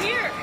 here.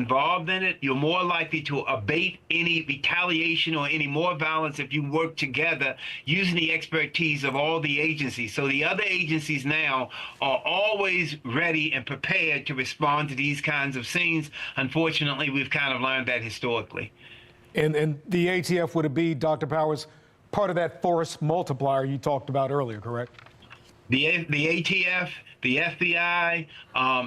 involved in it, you're more likely to abate any retaliation or any more violence if you work together using the expertise of all the agencies. So the other agencies now are always ready and prepared to respond to these kinds of scenes. Unfortunately, we've kind of learned that historically. And the ATF, would it be, Dr. Powers, part of that force multiplier you talked about earlier, correct? The ATF, the FBI,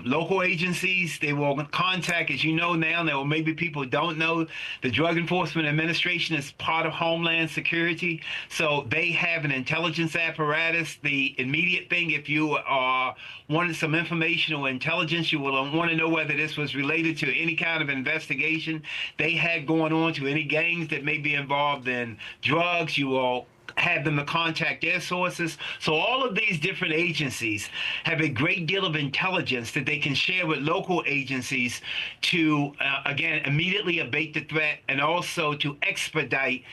local agencies, they will contact, as you know now, there maybe people don't know, the Drug Enforcement Administration is part of Homeland Security. So they have an intelligence apparatus. The immediate thing, if you are wanting some information or intelligence, you will want to know whether this was related to any kind of investigation they had going on, to any gangs that may be involved in drugs. You will have them to contact their sources. So all of these different agencies have a great deal of intelligence that they can share with local agencies to, again, immediately abate the threat and also to expedite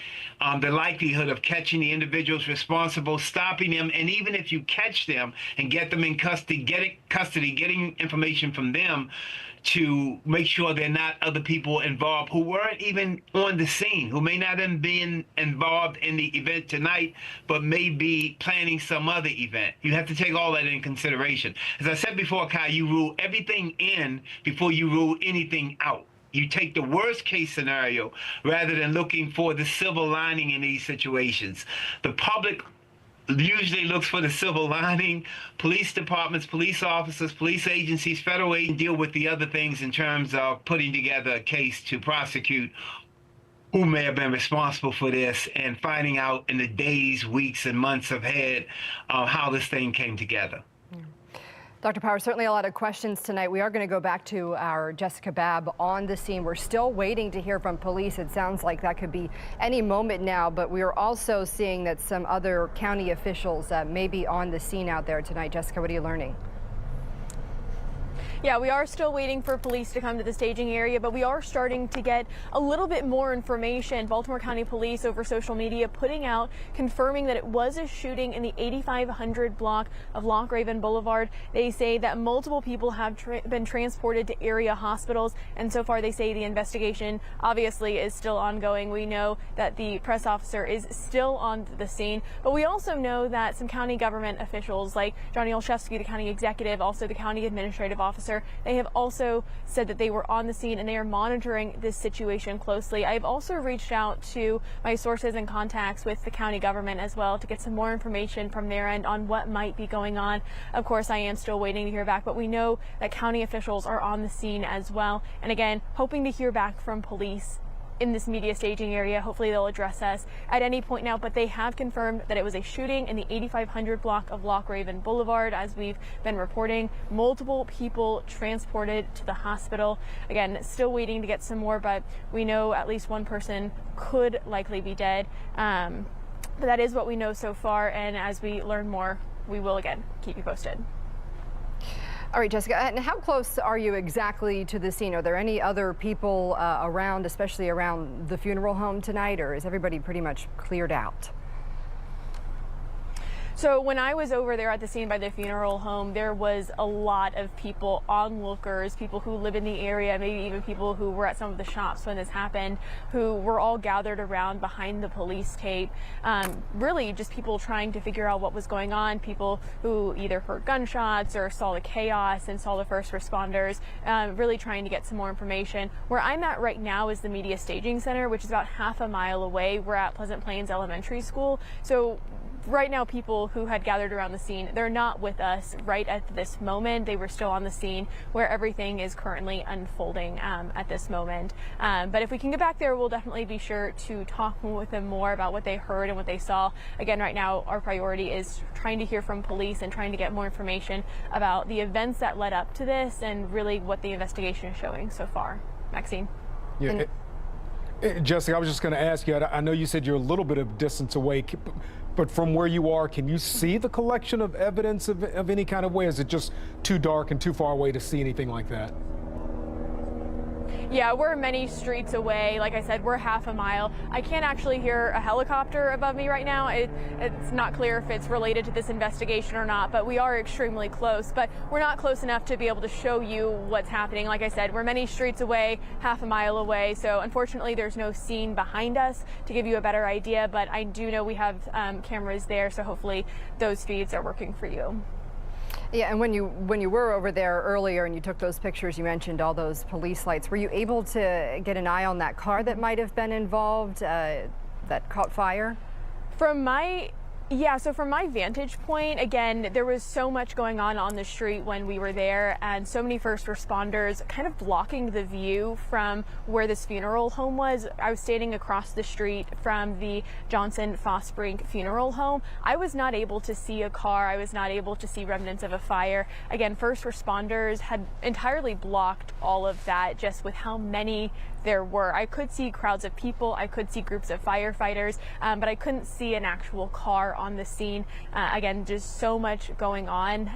the likelihood of catching the individuals responsible, stopping them, and even if you catch them and get them in custody, getting information from them to make sure there are not other people involved who weren't even on the scene, who may not have been involved in the event tonight, but may be planning some other event. You have to take all that in consideration. As I said before, Kai, you rule everything in before you rule anything out. You take the worst case scenario rather than looking for the silver lining in these situations. The public usually looks for the silver lining. Police departments, police officers, police agencies, federal agents deal with the other things in terms of putting together a case to prosecute who may have been responsible for this and finding out in the days, weeks, and months ahead how this thing came together. Dr. Powers, certainly a lot of questions tonight. We are going to go back to our Jessica Babb on the scene. We're still waiting to hear from police. It sounds like that could be any moment now, but we are also seeing that some other county officials may be on the scene out there tonight. Jessica, what are you learning? Yeah, we are still waiting for police to come to the staging area, but we are starting to get a little bit more information. Baltimore County Police over social media putting out, confirming that it was a shooting in the 8500 block of Loch Raven Boulevard. They say that multiple people have been transported to area hospitals, and so far they say the investigation obviously is still ongoing. We know that the press officer is still on the scene, but we also know that some county government officials like Johnny Olszewski, the county executive, also the county administrative officer, they have also said that they were on the scene and they are monitoring this situation closely. I've also reached out to my sources and contacts with the county government as well to get some more information from their end on what might be going on. Of course, I am still waiting to hear back, but we know that county officials are on the scene as well. And again, hoping to hear back from police in this media staging area. Hopefully they'll address us at any point now, but they have confirmed that it was a shooting in the 8500 block of Loch Raven Boulevard. As we've been reporting, multiple people transported to the hospital. Again, still waiting to get some more, but we know at least one person could likely be dead. But that is what we know so far, and as we learn more, we will again keep you posted. All right, Jessica, and how close are you exactly to the scene? Are there any other people around, especially around the funeral home tonight, or is everybody pretty much cleared out? So when I was over there at the scene by the funeral home, there was a lot of people, onlookers, people who live in the area, maybe even people who were at some of the shops when this happened, who were all gathered around behind the police tape. Really just people trying to figure out what was going on, people who either heard gunshots or saw the chaos and saw the first responders, really trying to get some more information. Where I'm at right now is the Media Staging Center, which is about half a mile away. We're at Pleasant Plains Elementary School. So right now, people who had gathered around the scene, they're not with us right at this moment. They were still on the scene where everything is currently unfolding at this moment. But if we can get back there, we'll definitely be sure to talk with them more about what they heard and what they saw. Again, right now, our priority is trying to hear from police and trying to get more information about the events that led up to this and really what the investigation is showing so far. Maxine? Yeah. Jessica, I was just going to ask you, I know you said you're a little bit of distance away, but from where you are, can you see the collection of evidence of any kind of way? Is it just too dark and too far away to see anything like that? Yeah, we're many streets away. Like I said, we're half a mile. I can't actually hear a helicopter above me right now. It's not clear if it's related to this investigation or not, but we are extremely close. But we're not close enough to be able to show you what's happening. Like I said, we're many streets away, half a mile away. So unfortunately, there's no scene behind us to give you a better idea. But I do know we have cameras there, so hopefully those feeds are working for you. Yeah, and when you were over there earlier and you took those pictures, you mentioned all those police lights. Were you able to get an eye on that car that might have been involved that caught fire? So from my vantage point, again, there was so much going on the street when we were there, and so many first responders kind of blocking the view from where this funeral home was. I was standing across the street from the Johnson Fosbrink funeral home. I was not able to see a car. I was not able to see remnants of a fire. Again, first responders had entirely blocked all of that just with how many there were. I could see crowds of people, I could see groups of firefighters, but I couldn't see an actual car on the scene. Again, just so much going on.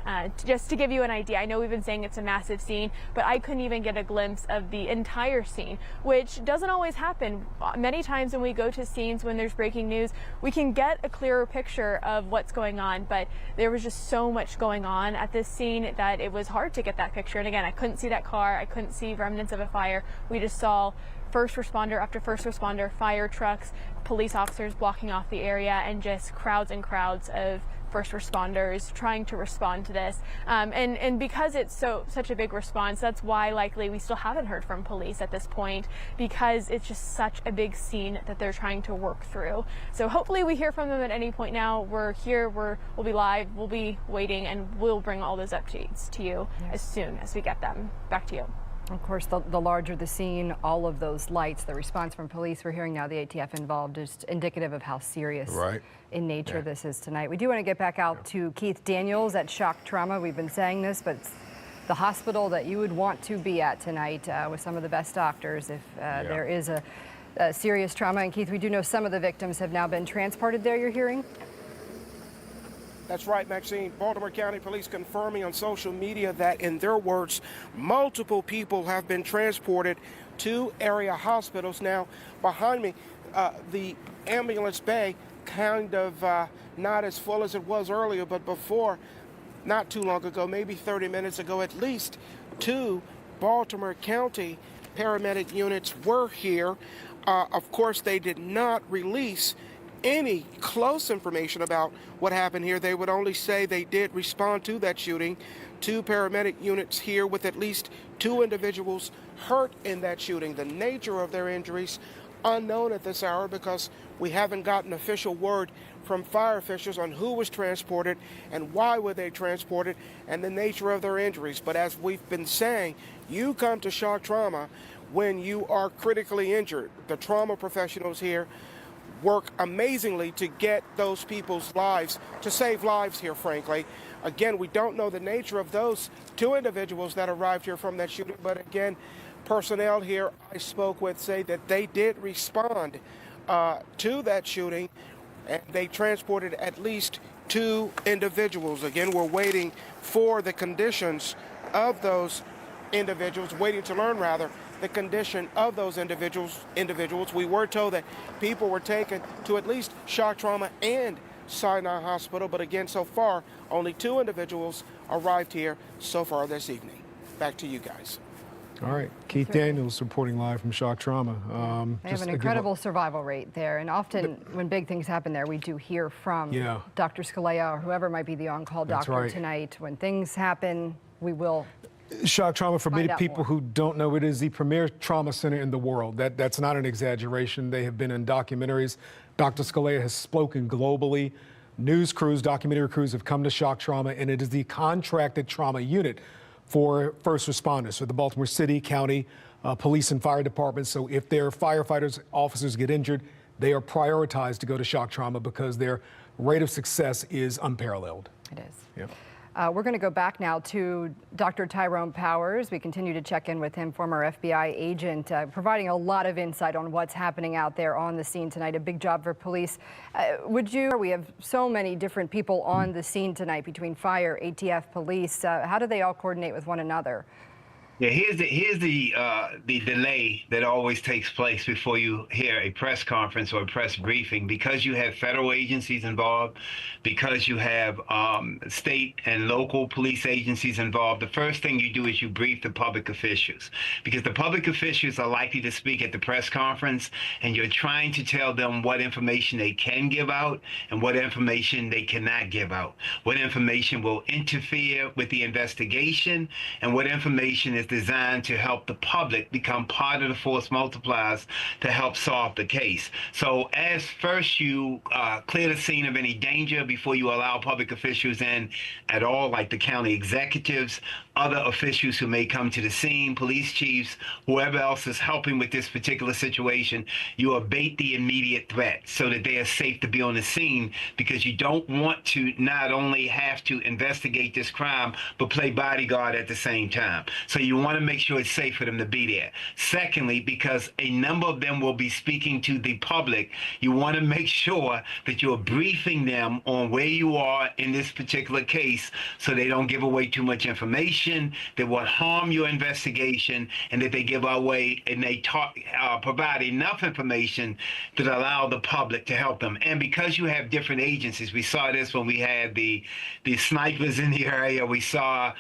Just to give you an idea, I know we've been saying it's a massive scene, but I couldn't even get a glimpse of the entire scene, which doesn't always happen. Many times when we go to scenes when there's breaking news, we can get a clearer picture of what's going on, but there was just so much going on at this scene that it was hard to get that picture. And again, I couldn't see that car, I couldn't see remnants of a fire. We just saw first responder after first responder, fire trucks, police officers blocking off the area, and just crowds and crowds of first responders trying to respond to this. And because it's such a big response, that's why likely we still haven't heard from police at this point, because it's just such a big scene that they're trying to work through. So hopefully we hear from them at any point now. We're here, we'll be live, we'll be waiting, and we'll bring all those updates to you as soon as we get them. Back to you. Of course, the larger the scene, all of those lights, the response from police, we're hearing now the ATF involved, is indicative of how serious in nature this is tonight. We do want to get back out to Keith Daniels at Shock Trauma. We've been saying this, but it's the hospital that you would want to be at tonight with some of the best doctors if there is a serious trauma. And Keith, we do know some of the victims have now been transported there, you're hearing? That's right, Maxine. Baltimore County Police confirming on social media that, in their words, multiple people have been transported to area hospitals. Now, behind me, the ambulance bay kind of not as full as it was earlier, but before, not too long ago, maybe 30 minutes ago, at least 2 Baltimore County paramedic units were here. Of course, they did not release any close information about what happened here. They would only say they did respond to that shooting. 2 paramedic units here with at least 2 individuals hurt in that shooting. The nature of their injuries unknown at this hour, because we haven't gotten official word from fire officials on who was transported and why were they transported and the nature of their injuries. But as we've been saying, you come to Shock Trauma when you are critically injured. The trauma professionals here work amazingly to get those people's lives, to save lives here, frankly. Again, we don't know the nature of those 2 individuals that arrived here from that shooting, but again, personnel here I spoke with say that they did respond to that shooting, and they transported at least 2 individuals. Again, we're waiting for the conditions of those individuals, waiting to learn, rather, the condition of those individuals. We were told that people were taken to at least Shock Trauma and Sinai Hospital, but again, so far, only 2 individuals arrived here so far this evening. Back to you guys. All right, Keith Daniels reporting live from Shock Trauma. They have an incredible survival rate there, and often when big things happen there, we do hear from Dr. Scalea or whoever might be the on-call doctor tonight. When things happen, we will. Shock Trauma, for many people who don't know, it is the premier trauma center in the world. That's not an exaggeration. They have been in documentaries. Dr. Scalea has spoken globally. News crews, documentary crews have come to Shock Trauma, and it is the contracted trauma unit for first responders, for the Baltimore City, County, police and fire departments. So if their firefighters, officers get injured, they are prioritized to go to Shock Trauma because their rate of success is unparalleled. It is. We're going to go back now to Dr. Tyrone Powers. We continue to check in with him, former FBI agent, providing a lot of insight on what's happening out there on the scene tonight. A big job for police. We have so many different people on the scene tonight between fire, ATF, police. How do they all coordinate with one another? Yeah, here's the delay that always takes place before you hear a press conference or a press briefing, because you have federal agencies involved, because you have state and local police agencies involved. The first thing you do is you brief the public officials, because the public officials are likely to speak at the press conference, and you're trying to tell them what information they can give out and what information they cannot give out, what information will interfere with the investigation, and what information is designed to help the public become part of the force multipliers to help solve the case. So as first you clear the scene of any danger before you allow public officials in at all, like the county executives, other officials who may come to the scene, police chiefs, whoever else is helping with this particular situation, you abate the immediate threat so that they are safe to be on the scene, because you don't want to not only have to investigate this crime, but play bodyguard at the same time. So you want to make sure it's safe for them to be there. Secondly, because a number of them will be speaking to the public, you want to make sure that you're briefing them on where you are in this particular case so they don't give away too much information that will harm your investigation, and that they give away and they provide enough information that allow the public to help them. And because you have different agencies, we saw this when we had the snipers in the area. We saw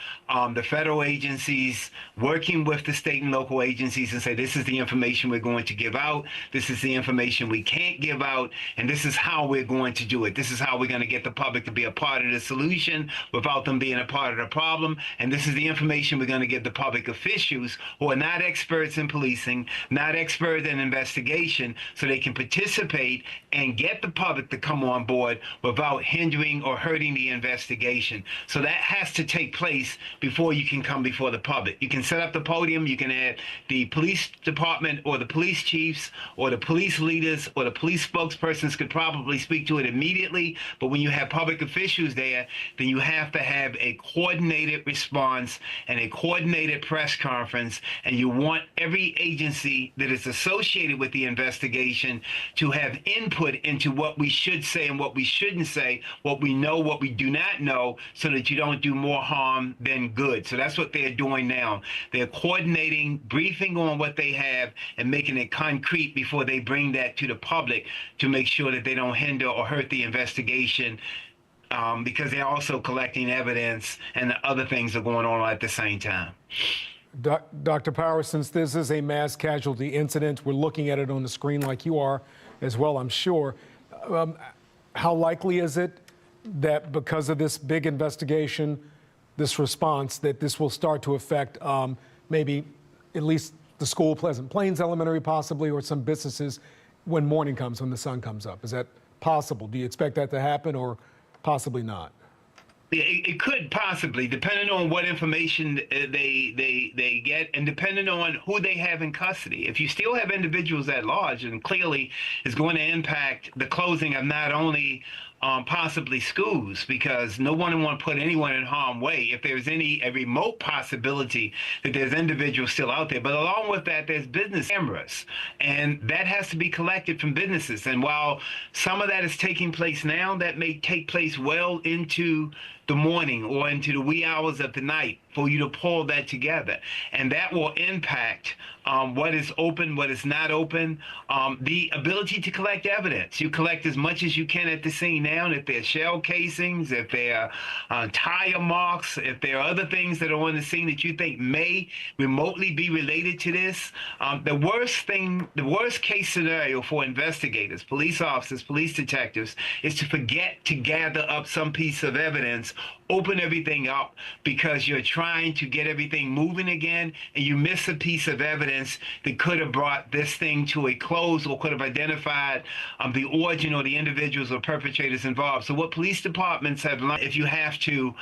the federal agencies working with the state and local agencies and say, this is the information we're going to give out, this is the information we can't give out, and this is how we're going to do it. This is how we're going to get the public to be a part of the solution without them being a part of the problem. And this is the information we're going to give the public officials who are not experts in policing, not experts in investigation, so they can participate and get the public to come on board without hindering or hurting the investigation. So that has to take place before you can come before the public. You can set up the podium, you can add the police department or the police chiefs or the police leaders or the police spokespersons could probably speak to it immediately. But when you have public officials there, then you have to have a coordinated response and a coordinated press conference, and you want every agency that is associated with the investigation to have input into what we should say and what we shouldn't say, what we know, what we do not know, so that you don't do more harm than good. So that's what they're doing now. They're coordinating, briefing on what they have, and making it concrete before they bring that to the public to make sure that they don't hinder or hurt the investigation, because they're also collecting evidence and the other things are going on at the same time. Dr. Power, since this is a mass casualty incident, we're looking at it on the screen like you are as well, I'm sure. How likely is it that because of this big investigation, this response, that this will start to affect maybe at least the school, Pleasant Plains Elementary possibly, or some businesses when morning comes, when the sun comes up? Is that possible? Do you expect that to happen, or possibly not? It could possibly, depending on what information they get, and depending on who they have in custody. If you still have individuals at large, and clearly it's going to impact the closing of not only possibly schools, because no one want to put anyone in harm's way if there's a remote possibility that there's individuals still out there. But along with that, there's business cameras, and that has to be collected from businesses. And while some of that is taking place now, that may take place well into the morning or into the wee hours of the night for you to pull that together. And that will impact what is open, what is not open, the ability to collect evidence. You collect as much as you can at the scene now, and if there are shell casings, if there are tire marks, if there are other things that are on the scene that you think may remotely be related to this, the worst case scenario for investigators, police officers, police detectives, is to forget to gather up some piece of evidence, open everything up because you're trying to get everything moving again, and you miss a piece of evidence that could have brought this thing to a close or could have identified the origin or the individuals or perpetrators involved. So what police departments have learned, if you have to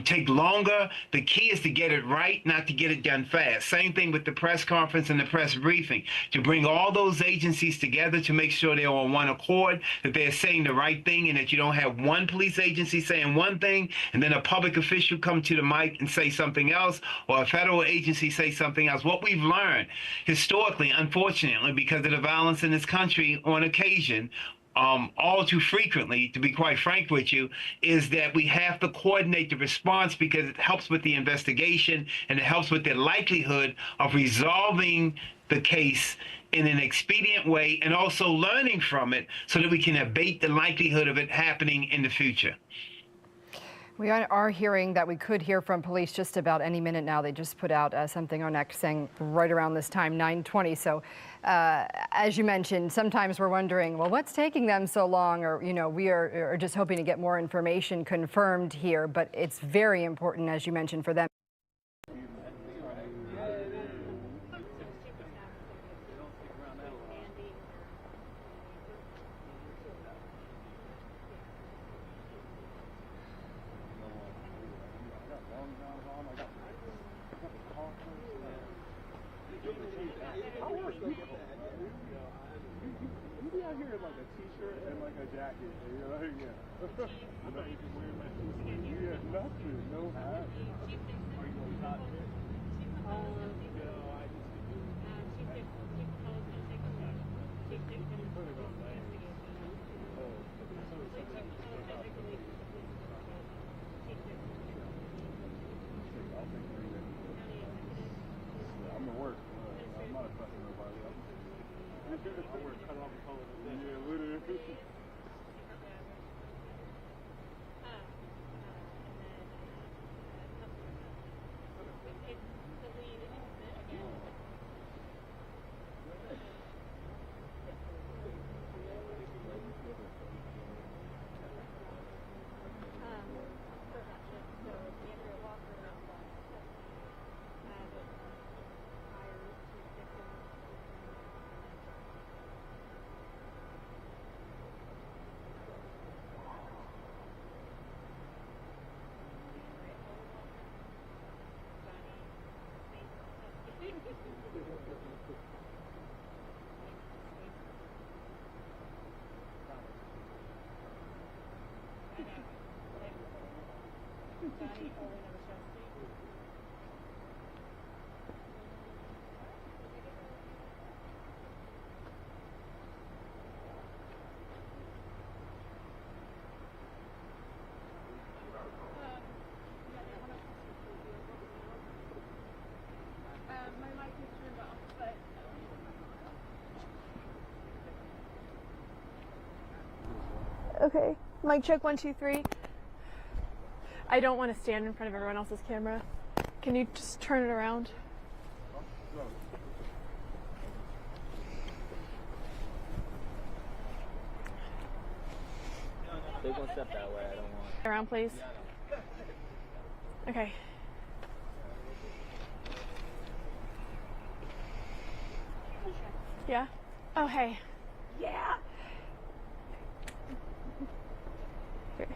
take longer, the key is to get it right, not to get it done fast. Same thing with the press conference and the press briefing, to bring all those agencies together to make sure they're on one accord, that they're saying the right thing, and that you don't have one police agency saying one thing and then a public official come to the mic and say something else, or a federal agency say something else. What we've learned historically, unfortunately, because of the violence in this country on occasion, all too frequently, to be quite frank with you, is that we have to coordinate the response because it helps with the investigation and it helps with the likelihood of resolving the case in an expedient way and also learning from it so that we can abate the likelihood of it happening in the future. We are hearing that we could hear from police just about any minute now. They just put out something on X saying right around this time, 9:20. So as you mentioned, sometimes we're wondering, well, what's taking them so long? Or, you know, we are just hoping to get more information confirmed here. But it's very important, as you mentioned, for them. Okay, mic check 1, 2, 3. I don't want to stand in front of everyone else's camera. Can you just turn it around? They're gonna step that way. I don't want. Around, please. Okay. Yeah? Oh, hey. Yeah. Here.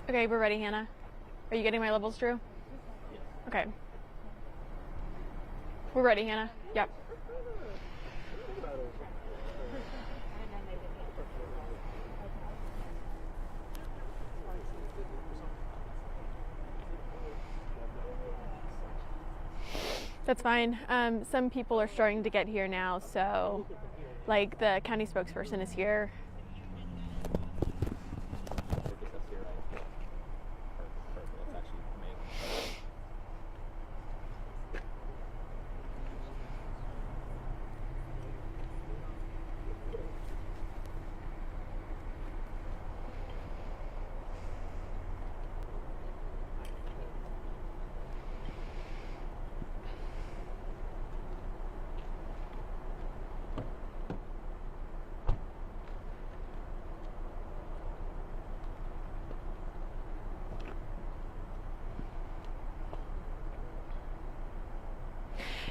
Okay, we're ready, Hannah. Are you getting my levels, Drew? Okay. We're ready, Hannah. Yep. That's fine. Some people are starting to get here now, so like the county spokesperson is here.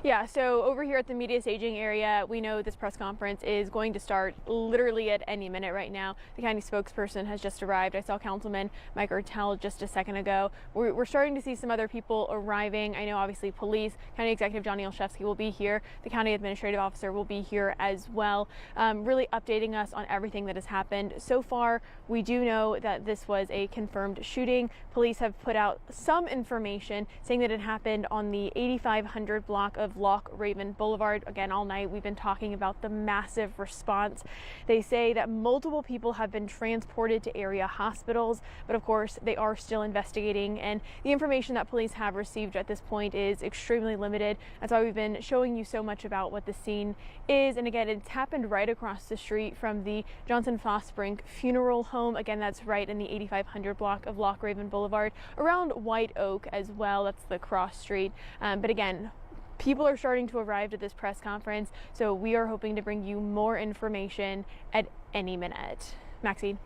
Yeah, so over here at the media staging area, we know this press conference is going to start literally at any minute right now. The county spokesperson has just arrived. I saw Councilman Mike Ertel just a second ago. We're starting to see some other people arriving. I know obviously police, County Executive Johnny Olszewski will be here. The county administrative officer will be here as well, really updating us on everything that has happened. So far, we do know that this was a confirmed shooting. Police have put out some information saying that it happened on the 8500 block of Loch Raven Boulevard. Again, all night we've been talking about the massive response. They say that multiple people have been transported to area hospitals, but of course they are still investigating, and the information that police have received at this point is extremely limited. That's why we've been showing you so much about what the scene is. And again, it's happened right across the street from the Johnson Fosbrink Funeral Home. Again, that's right in the 8500 block of Loch Raven Boulevard, around White Oak as well. That's the cross street. But again, people are starting to arrive at this press conference, so we are hoping to bring you more information at any minute. Maxine.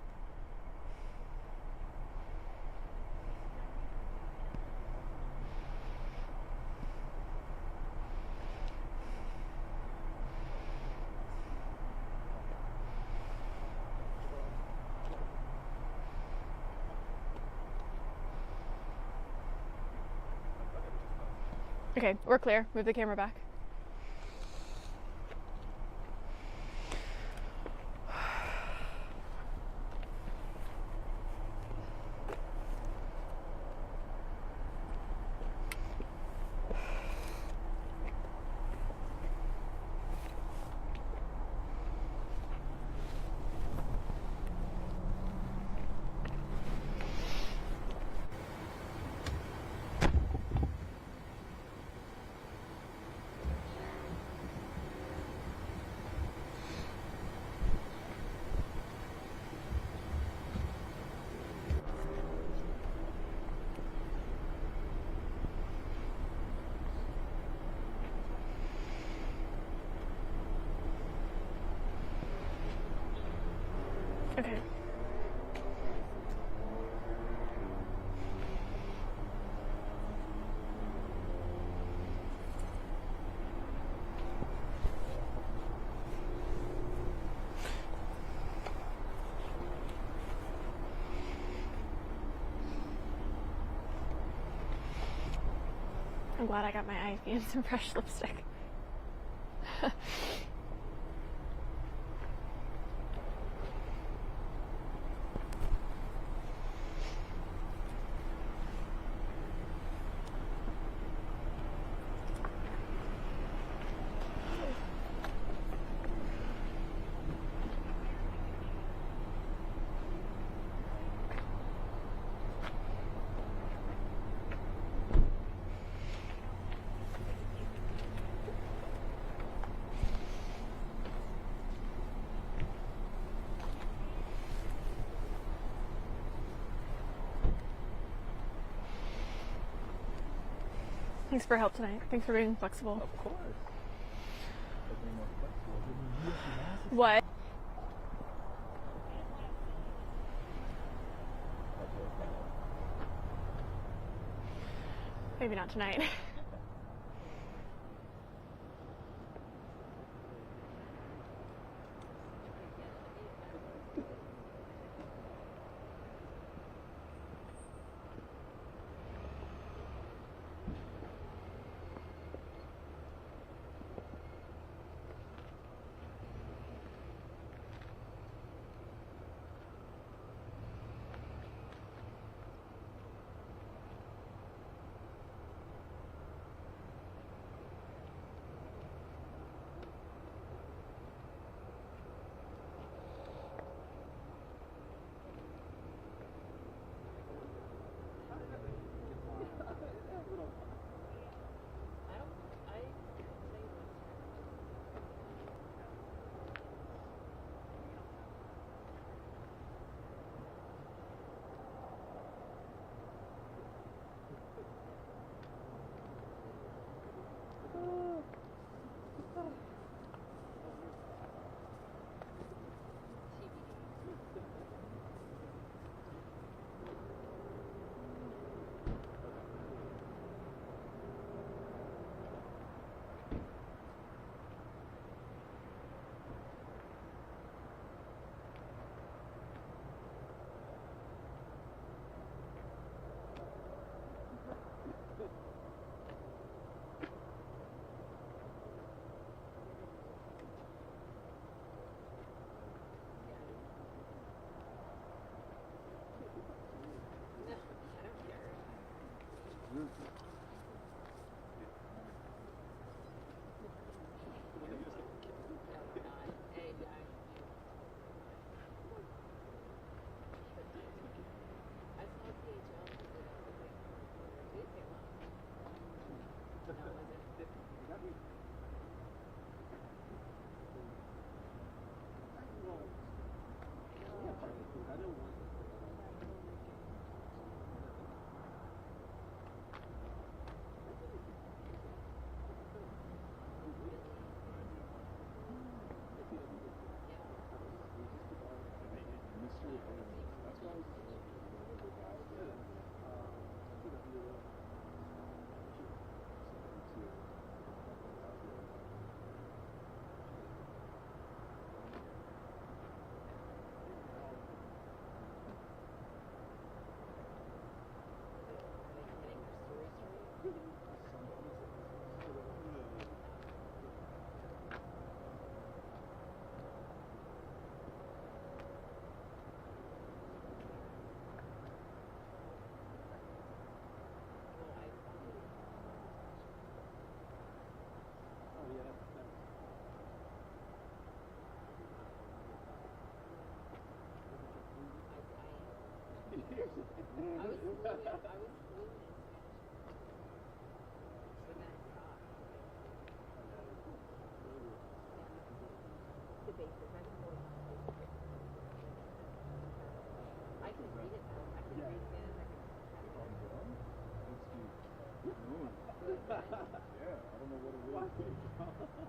Okay, we're clear. Move the camera back. Okay. I'm glad I got my IV and some fresh lipstick. Thanks for your help tonight. Thanks for being flexible. Of course. What? Maybe not tonight.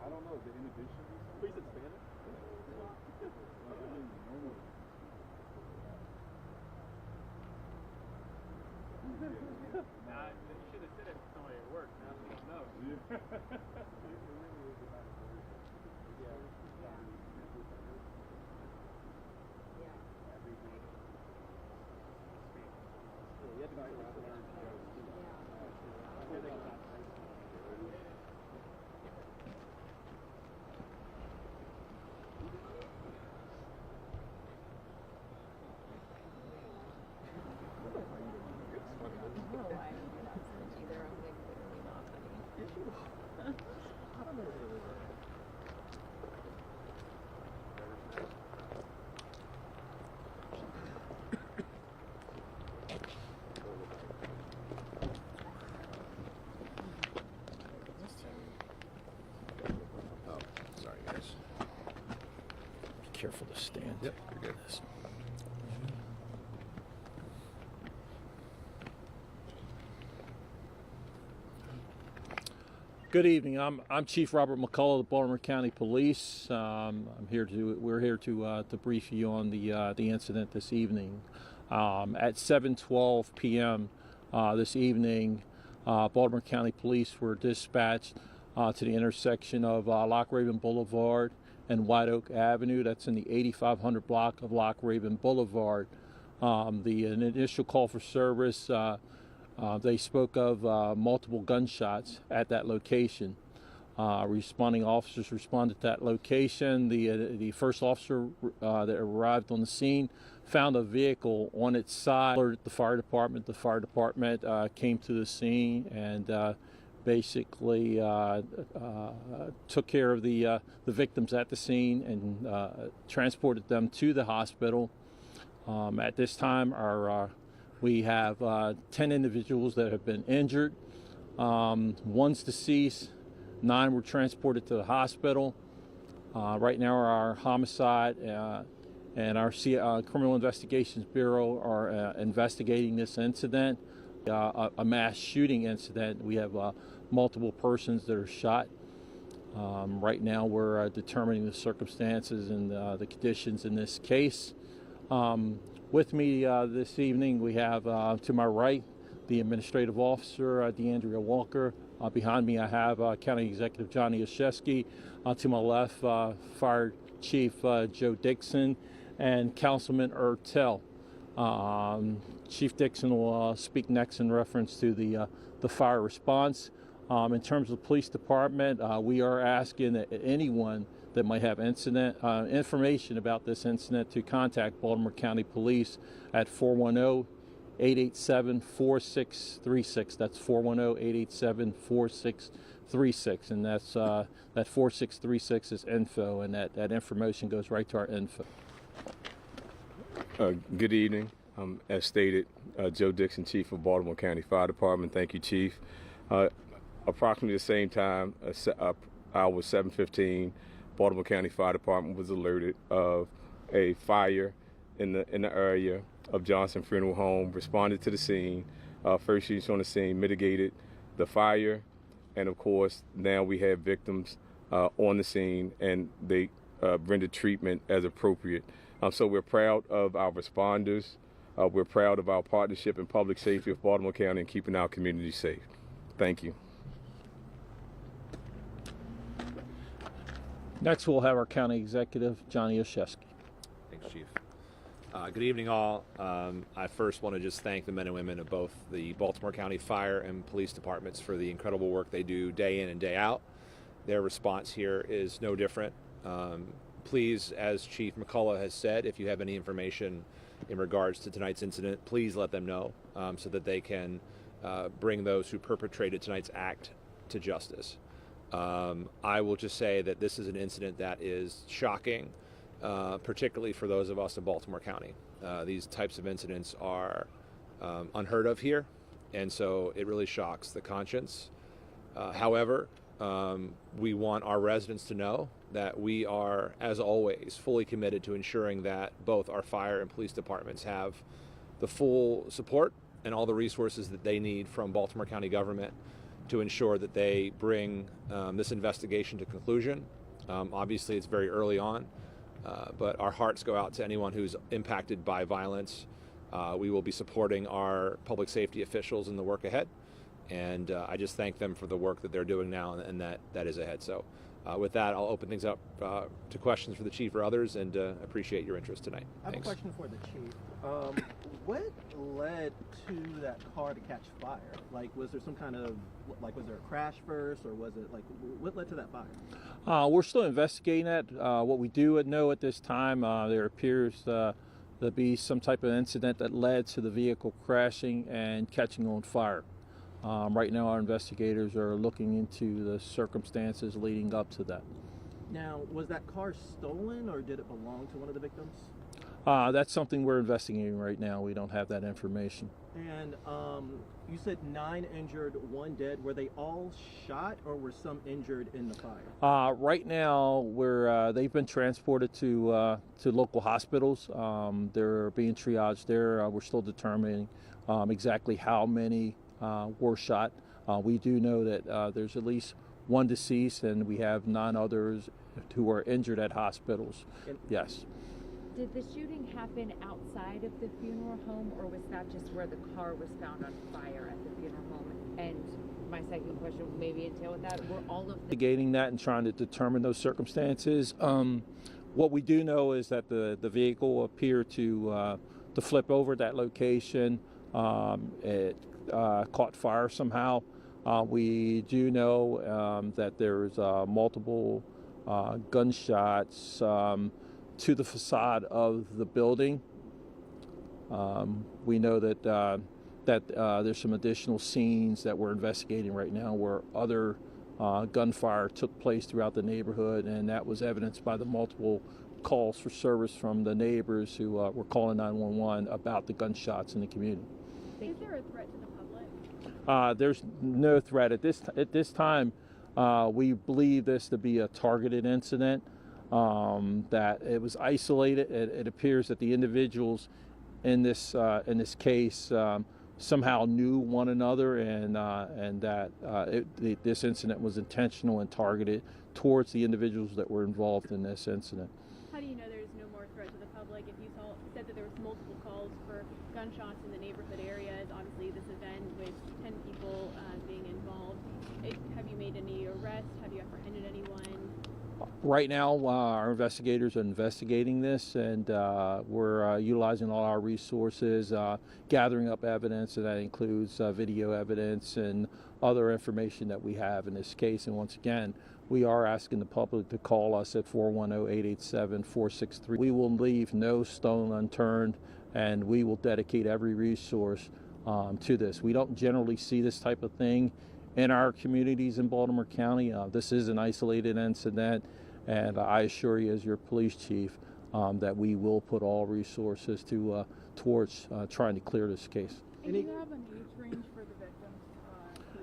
I don't know, the inhibition. Please expand it. Nah, you should have said it to somebody at work. Now we don't know. Careful to stand. Yep, you're good. Good evening. I'm Chief Robert McCullough of the Baltimore County Police. We're here to brief you on the incident this evening. At 7:12 p.m. This evening, Baltimore County Police were dispatched to the intersection of Loch Raven Boulevard and White Oak Avenue. That's in the 8500 block of Loch Raven Boulevard. The initial call for service, they spoke of multiple gunshots at that location. Responding officers responded to that location. The first officer that arrived on the scene found a vehicle on its side, alerted the fire department. The fire department came to the scene and basically took care of the victims at the scene and transported them to the hospital. At this time, we have 10 individuals that have been injured. One's deceased. 9 were transported to the hospital. Right now, our homicide and our Criminal Investigations Bureau are investigating this incident. A mass shooting incident. We have multiple persons that are shot. Right now we're determining the circumstances and the conditions in this case. With me this evening we have to my right the Administrative Officer DeAndrea Walker. Behind me I have County Executive Johnny Oshesky. To my left Fire Chief Joe Dixon and Councilman Ertel. Chief Dixon will speak next in reference to the fire response. In terms of the police department, we are asking that anyone that might have information about this incident to contact Baltimore County Police at 410-887-4636. That's 410-887-4636, and that's that 4636 is info, and that information goes right to our info. Good evening. As stated, Joe Dixon, Chief of Baltimore County Fire Department. Thank you, Chief. Approximately the same time, hour 7:15, Baltimore County Fire Department was alerted of a fire in the area of Johnson Funeral Home. Responded to the scene. First units on the scene mitigated the fire, and of course now we have victims on the scene, and they rendered treatment as appropriate. So we're proud of our responders. We're proud of our partnership in public safety with Baltimore County and keeping our community safe. Thank you. Next, we'll have our County Executive, Johnny Oshesky. Thanks, Chief. Good evening, all. I first want to just thank the men and women of both the Baltimore County Fire and Police Departments for the incredible work they do day in and day out. Their response here is no different. Please, as Chief McCullough has said, if you have any information in regards to tonight's incident, please let them know so that they can bring those who perpetrated tonight's act to justice. I will just say that this is an incident that is shocking. particularly for those of us in Baltimore County. These types of incidents are unheard of here, and so it really shocks the conscience. However, we want our residents to know that we are, as always, fully committed to ensuring that both our fire and police departments have the full support and all the resources that they need from Baltimore County government to ensure that they bring this investigation to conclusion. Obviously, it's very early on, but our hearts go out to anyone who's impacted by violence. We will be supporting our public safety officials in the work ahead, and I just thank them for the work that they're doing now and that is ahead. So with that, I'll open things up to questions for the chief or others, and appreciate your interest tonight. I have a question for the chief. What led to that car to catch fire? Like, was there some kind of, like, was there a crash first, or was it, like, what led to that fire? We're still investigating that. What we do know at this time, there appears to be some type of incident that led to the vehicle crashing and catching on fire. Right now, our investigators are looking into the circumstances leading up to that. Now, was that car stolen, or did it belong to one of the victims? That's something we're investigating right now. We don't have that information. And you said 9 injured, 1 dead. Were they all shot, or were some injured in the fire? Right now, they've been transported to local hospitals. They're being triaged there. We're still determining exactly how many were shot. We do know that there's at least 1 deceased, and we have 9 others who are injured at hospitals. Yes. Did the shooting happen outside of the funeral home, or was that just where the car was found on fire at the funeral home? And my second question would maybe entail with that, were all of the... Investigating that and trying to determine those circumstances. What we do know is that the vehicle appeared to flip over at that location. It caught fire somehow. We do know that there's multiple gunshots to the facade of the building. We know that there's some additional scenes that we're investigating right now where other gunfire took place throughout the neighborhood, and that was evidenced by the multiple calls for service from the neighbors who were calling 911 about the gunshots in the community. Is there a threat to the public? There's no threat at this time. We believe this to be a targeted incident. That it was isolated. It appears that the individuals in this case somehow knew one another, and that this incident was intentional and targeted towards the individuals that were involved in this incident. How do you know there's no more threat to the public? If you said that there was multiple calls for gunshots in the neighborhood areas, obviously this event with 10 people being involved, have you made any arrests? Have you apprehended anyone? Right now, our investigators are investigating this, and we're utilizing all our resources, gathering up evidence, and that includes video evidence and other information that we have in this case. And once again, we are asking the public to call us at 410-887-4633. We will leave no stone unturned, and we will dedicate every resource to this. We don't generally see this type of thing in our communities in Baltimore County. This is an isolated incident, and I assure you as your police chief that we will put all resources towards trying to clear this case. And do you have an age range for the victims?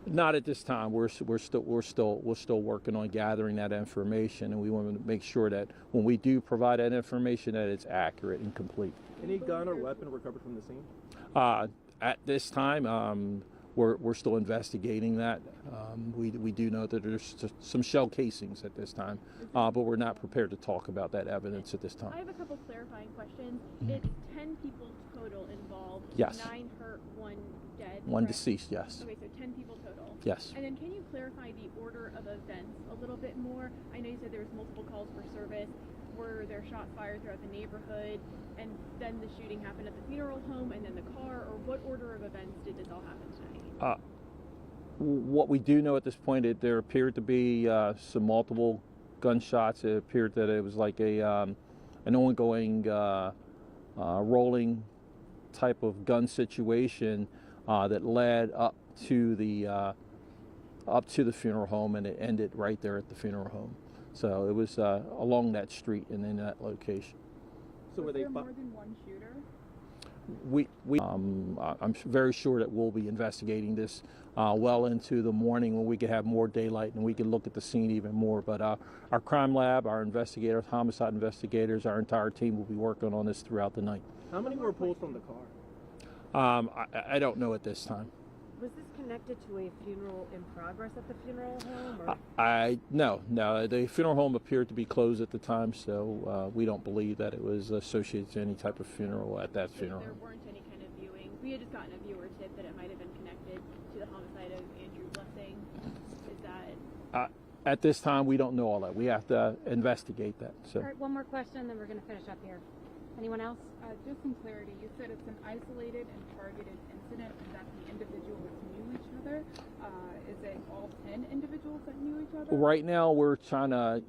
Not at this time. We're still working on gathering that information, and we want to make sure that when we do provide that information, that it's accurate and complete. Any gun or weapon recovered from the scene? At this time, we're still investigating that. We do know that there's some shell casings at this time, but we're not prepared to talk about that evidence at this time. I have a couple clarifying questions. It's 10 people total involved. Yes. 9 hurt, 1 dead. 1 correct? deceased, yes. Okay, so 10 people total. Yes. And then can you clarify the order of events a little bit more? I know you said there was multiple calls for service. Were there shots fired throughout the neighborhood, and then the shooting happened at the funeral home, and then the car, or what order of events did this all happen tonight? What we do know at this point, there appeared to be some multiple gunshots. It appeared that it was like an ongoing rolling type of gun situation that led up to the funeral home, and it ended right there at the funeral home. So it was along that street and in that location. So were they more than one shooter? I'm very sure that we'll be investigating this well into the morning when we could have more daylight and we can look at the scene even more. But our crime lab, our investigators, homicide investigators, our entire team will be working on this throughout the night. How many were pulled from the car? I don't know at this time. Was this connected to a funeral in progress at the funeral home? Or? No. The funeral home appeared to be closed at the time, so we don't believe that it was associated to any type of funeral at that funeral. There weren't any kind of viewing. We had just gotten a viewer tip that it might have been connected to the homicide of Andrew Blessing. Is that? At this time, we don't know all that. We have to investigate that. So. All right, one more question, then we're going to finish up here. Anyone else? Just some clarity. You said it's an isolated and targeted incident, and that the individuals knew each other. Is it all 10 individuals that knew each other? Right now, we're trying to,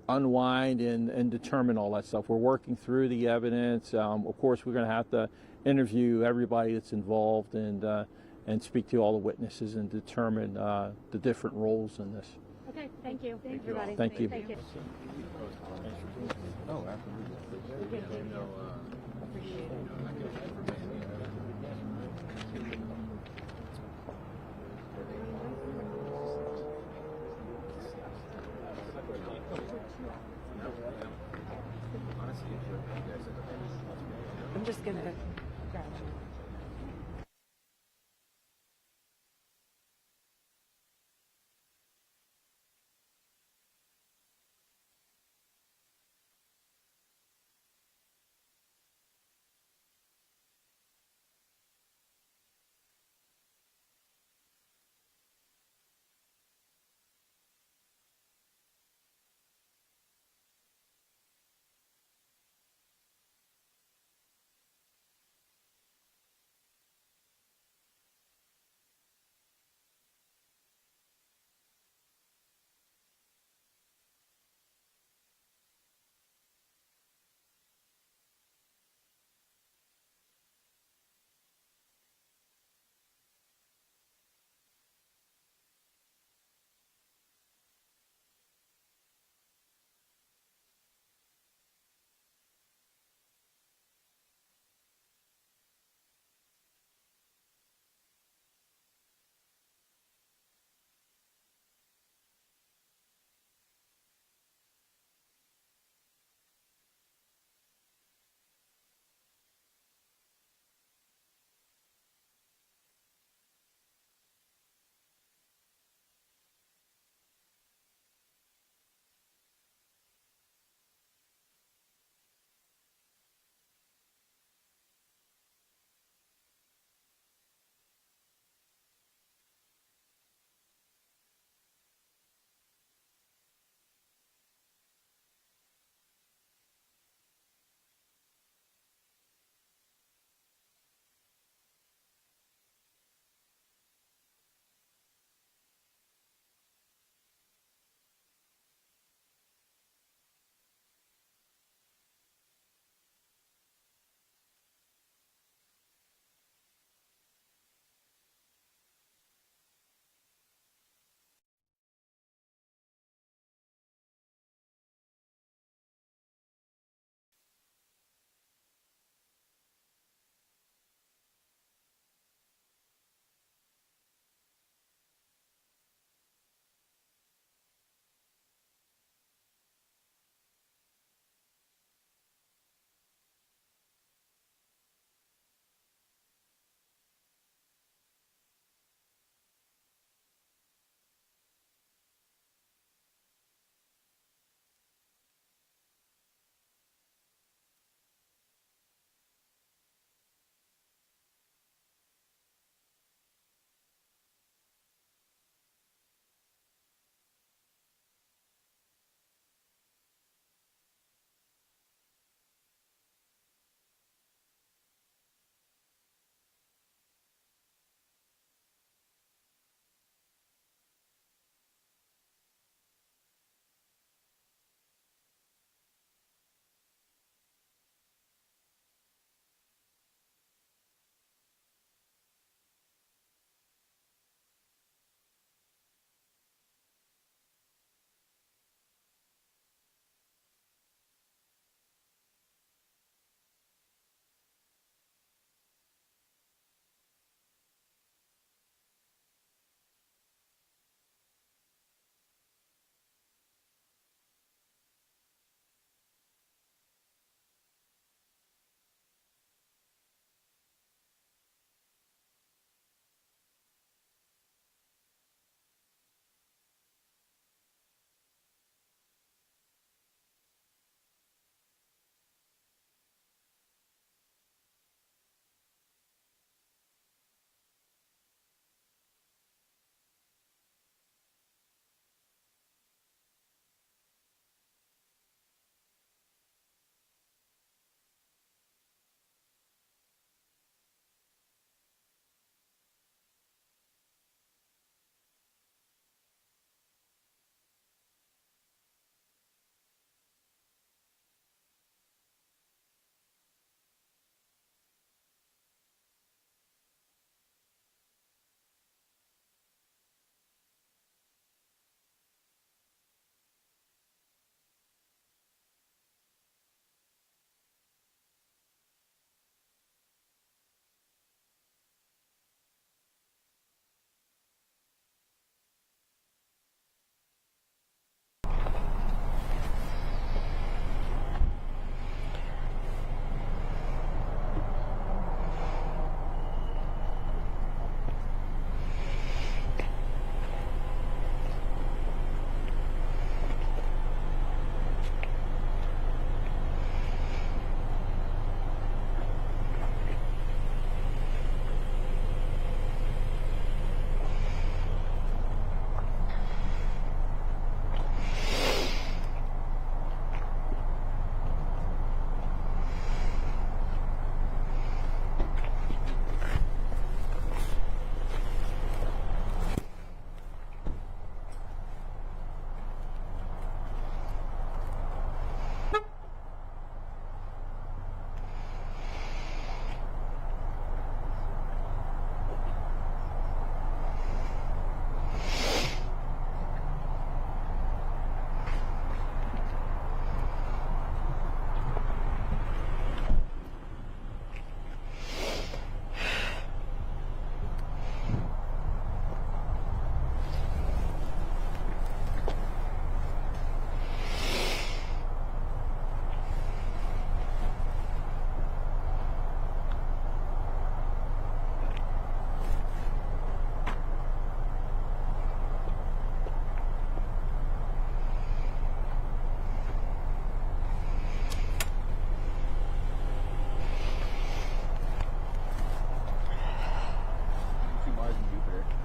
unwind and determine all that stuff. We're working through the evidence. Of course, we're going to have to interview everybody that's involved and speak to all the witnesses and determine the different roles in this. Okay, thank you. Thank you, everybody. Thank you. Thank you. Oh, absolutely. I'm just gonna grab you.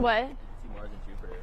What? See Mars and Jupiter.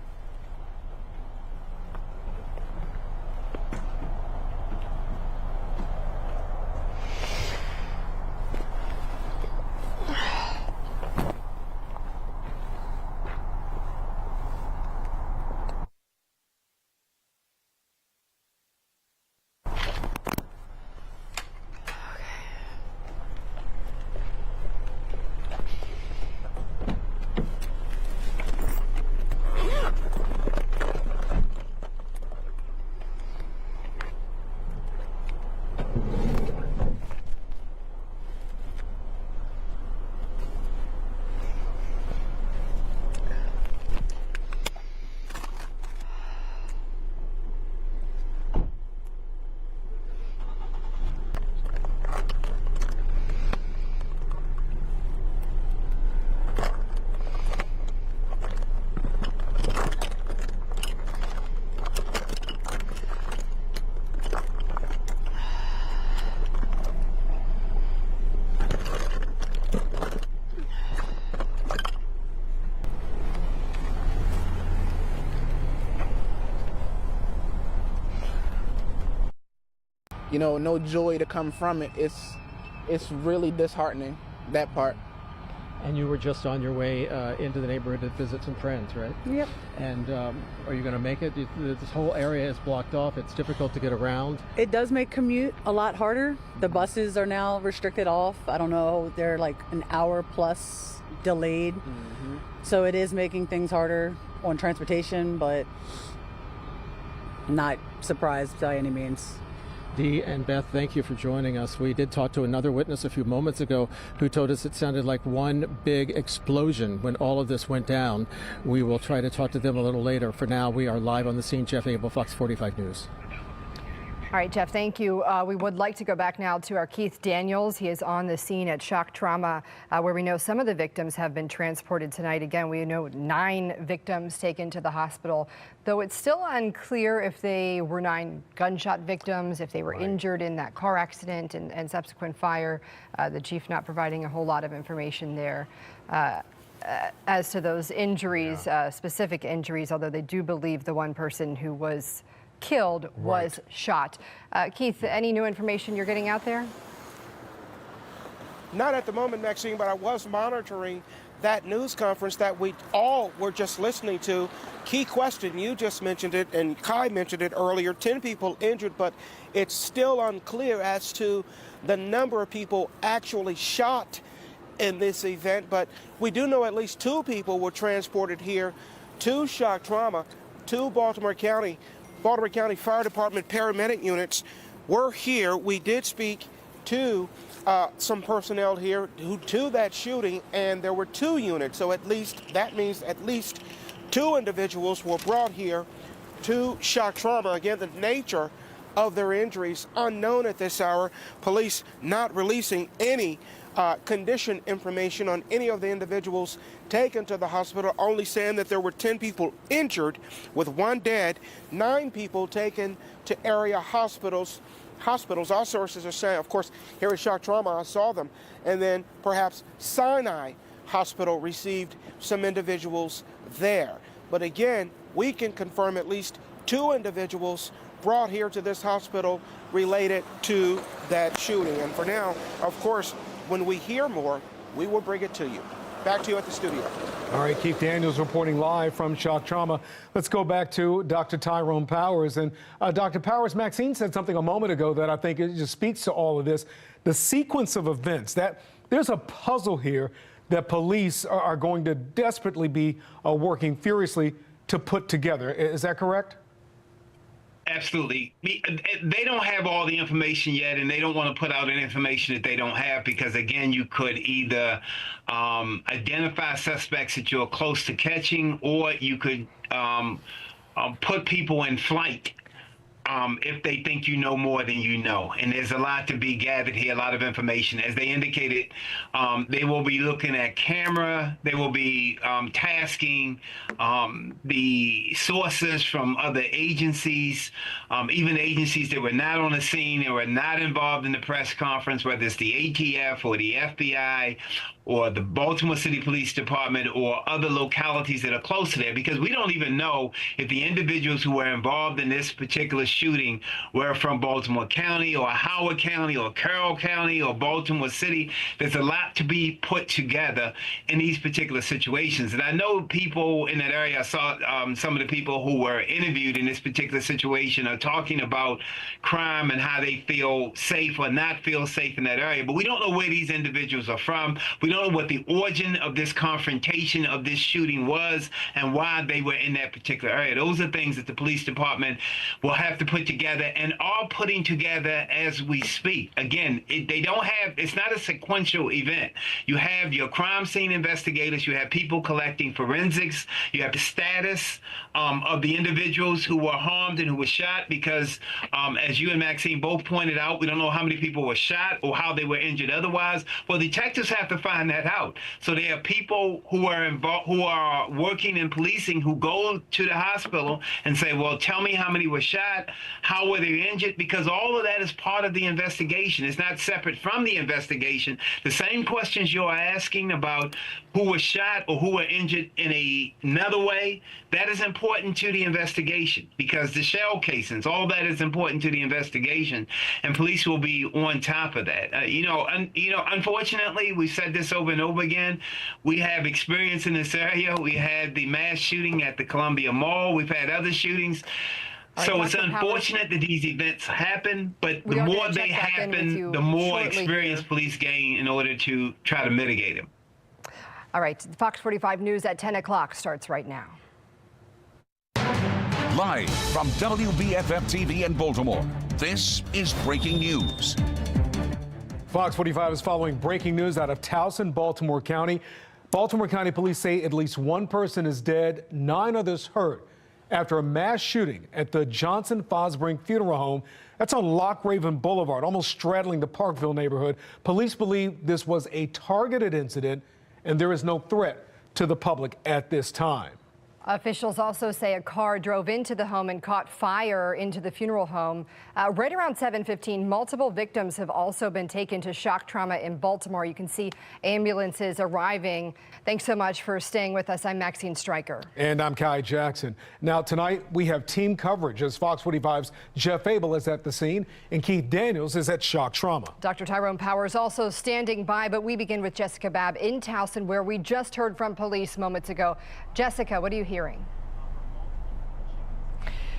You know, no joy to come from it. It's really disheartening, that part. And you were just on your way into the neighborhood to visit some friends, right? Yep. And are you going to make it? This whole area is blocked off. It's difficult to get around. It does make commute a lot harder. The buses are now restricted off. I don't know, they're like an hour plus delayed. Mm-hmm. So it is making things harder on transportation, but not surprised by any means. Dee and Beth, thank you for joining us. We did talk to another witness a few moments ago who told us it sounded like one big explosion when all of this went down. We will try to talk to them a little later. For now, we are live on the scene. Jeff Abel, Fox 45 News. All right, Jeff, thank you. We would like to go back now to our Keith Daniels. He is on the scene at Shock Trauma, where we know some of the victims have been transported tonight. Again, we know 9 victims taken to the hospital, though it's still unclear if they were 9 gunshot victims, if they were injured in that car accident and subsequent fire. The chief not providing a whole lot of information there. As to those injuries, specific injuries, although they do believe the one person who was killed was shot. Keith, any new information you're getting out there? Not at the moment, Maxine, but I was monitoring that news conference that we all were just listening to. Key question, you just mentioned it, and Kai mentioned it earlier, 10 people injured, but it's still unclear as to the number of people actually shot in this event. But we do know at least 2 people were transported here to Shock Trauma, to Baltimore County Fire Department paramedic units were here. We did speak to some personnel here to that shooting, and there were 2 units. So at least that means at least 2 individuals were brought here to Shock Trauma. Again, the nature of their injuries unknown at this hour. Police not releasing any condition information on any of the individuals taken to the hospital, only saying that there were 10 people injured with 1 dead, 9 people taken to area hospitals. Our sources are saying, of course, here at Shock Trauma, I saw them, and then perhaps Sinai Hospital received some individuals there. But again, we can confirm at least 2 individuals brought here to this hospital related to that shooting. And for now, of course, when we hear more, we will bring it to you. Back to you at the studio. All right, Keith Daniels reporting live from Shock Trauma. Let's go back to Dr. Tyrone Powers. And Dr. Powers, Maxine said something a moment ago that I think it just speaks to all of this. The sequence of events, that there's a puzzle here that police are going to desperately be working furiously to put together. Is that correct? Absolutely. They don't have all the information yet, and they don't want to put out any information that they don't have because, again, you could either identify suspects that you're close to catching, or you could put people in flight if they think you know more than you know. And there's a lot to be gathered here, a lot of information. As they indicated, they will be looking at camera. They will be tasking the sources from other agencies, even agencies that were not on the scene, that were not involved in the press conference, whether it's the ATF or the FBI or the Baltimore City Police Department or other localities that are close to there, because we don't even know if the individuals who were involved in this particular shooting were from Baltimore County or Howard County or Carroll County or Baltimore City. There's a lot to be put together in these particular situations. And I know people in that area, I saw some of the people who were interviewed in this particular situation are talking about crime and how they feel safe or not feel safe in that area. But we don't know where these individuals are from. We don't know what the origin of this confrontation of this shooting was and why they were in that particular area. Those are things that the police department will have to put together and are putting together as we speak. Again, it's not a sequential event. You have your crime scene investigators, you have people collecting forensics, you have the status of the individuals who were harmed and who were shot, because as you and Maxine both pointed out, we don't know how many people were shot or how they were injured otherwise. Well, detectives have to find that out. So there are people who are involved, who are working in policing, who go to the hospital and say, well, tell me how many were shot, how were they injured, because all of that is part of the investigation. It's not separate from the investigation. The same questions you're asking about who was shot or who were injured in another way, that is important to the investigation, because the shell casings, all that is important to the investigation, and police will be on top of that. Unfortunately, we've said this over and over again. We have experience in this area. We had the mass shooting at the Columbia Mall. We've had other shootings. So it's unfortunate that these events happen, but the more they happen, the more experience police gain in order to try to mitigate them. All right, Fox 45 News at 10 o'clock starts right now. Live from WBFF TV in Baltimore, this is breaking news. Fox 45 is following breaking news out of Towson, Baltimore County. Baltimore County police say at least one person is dead, 9 others hurt after a mass shooting at the Johnson Fosbrink Funeral Home. That's on Lock Raven Boulevard, almost straddling the Parkville neighborhood. Police believe this was a targeted incident and there is no threat to the public at this time. Officials also say a car drove into the home and caught fire into the funeral home. Right around 7:15, multiple victims have also been taken to shock trauma in Baltimore. You can see ambulances arriving. Thanks so much for staying with us. I'm Maxine Stryker. And I'm Kai Jackson. Now, tonight we have team coverage as Fox 45's Jeff Abel is at the scene and Keith Daniels is at shock trauma. Dr. Tyrone Powers also standing by, but we begin with Jessica Babb in Towson, where we just heard from police moments ago. Jessica, what are you hearing?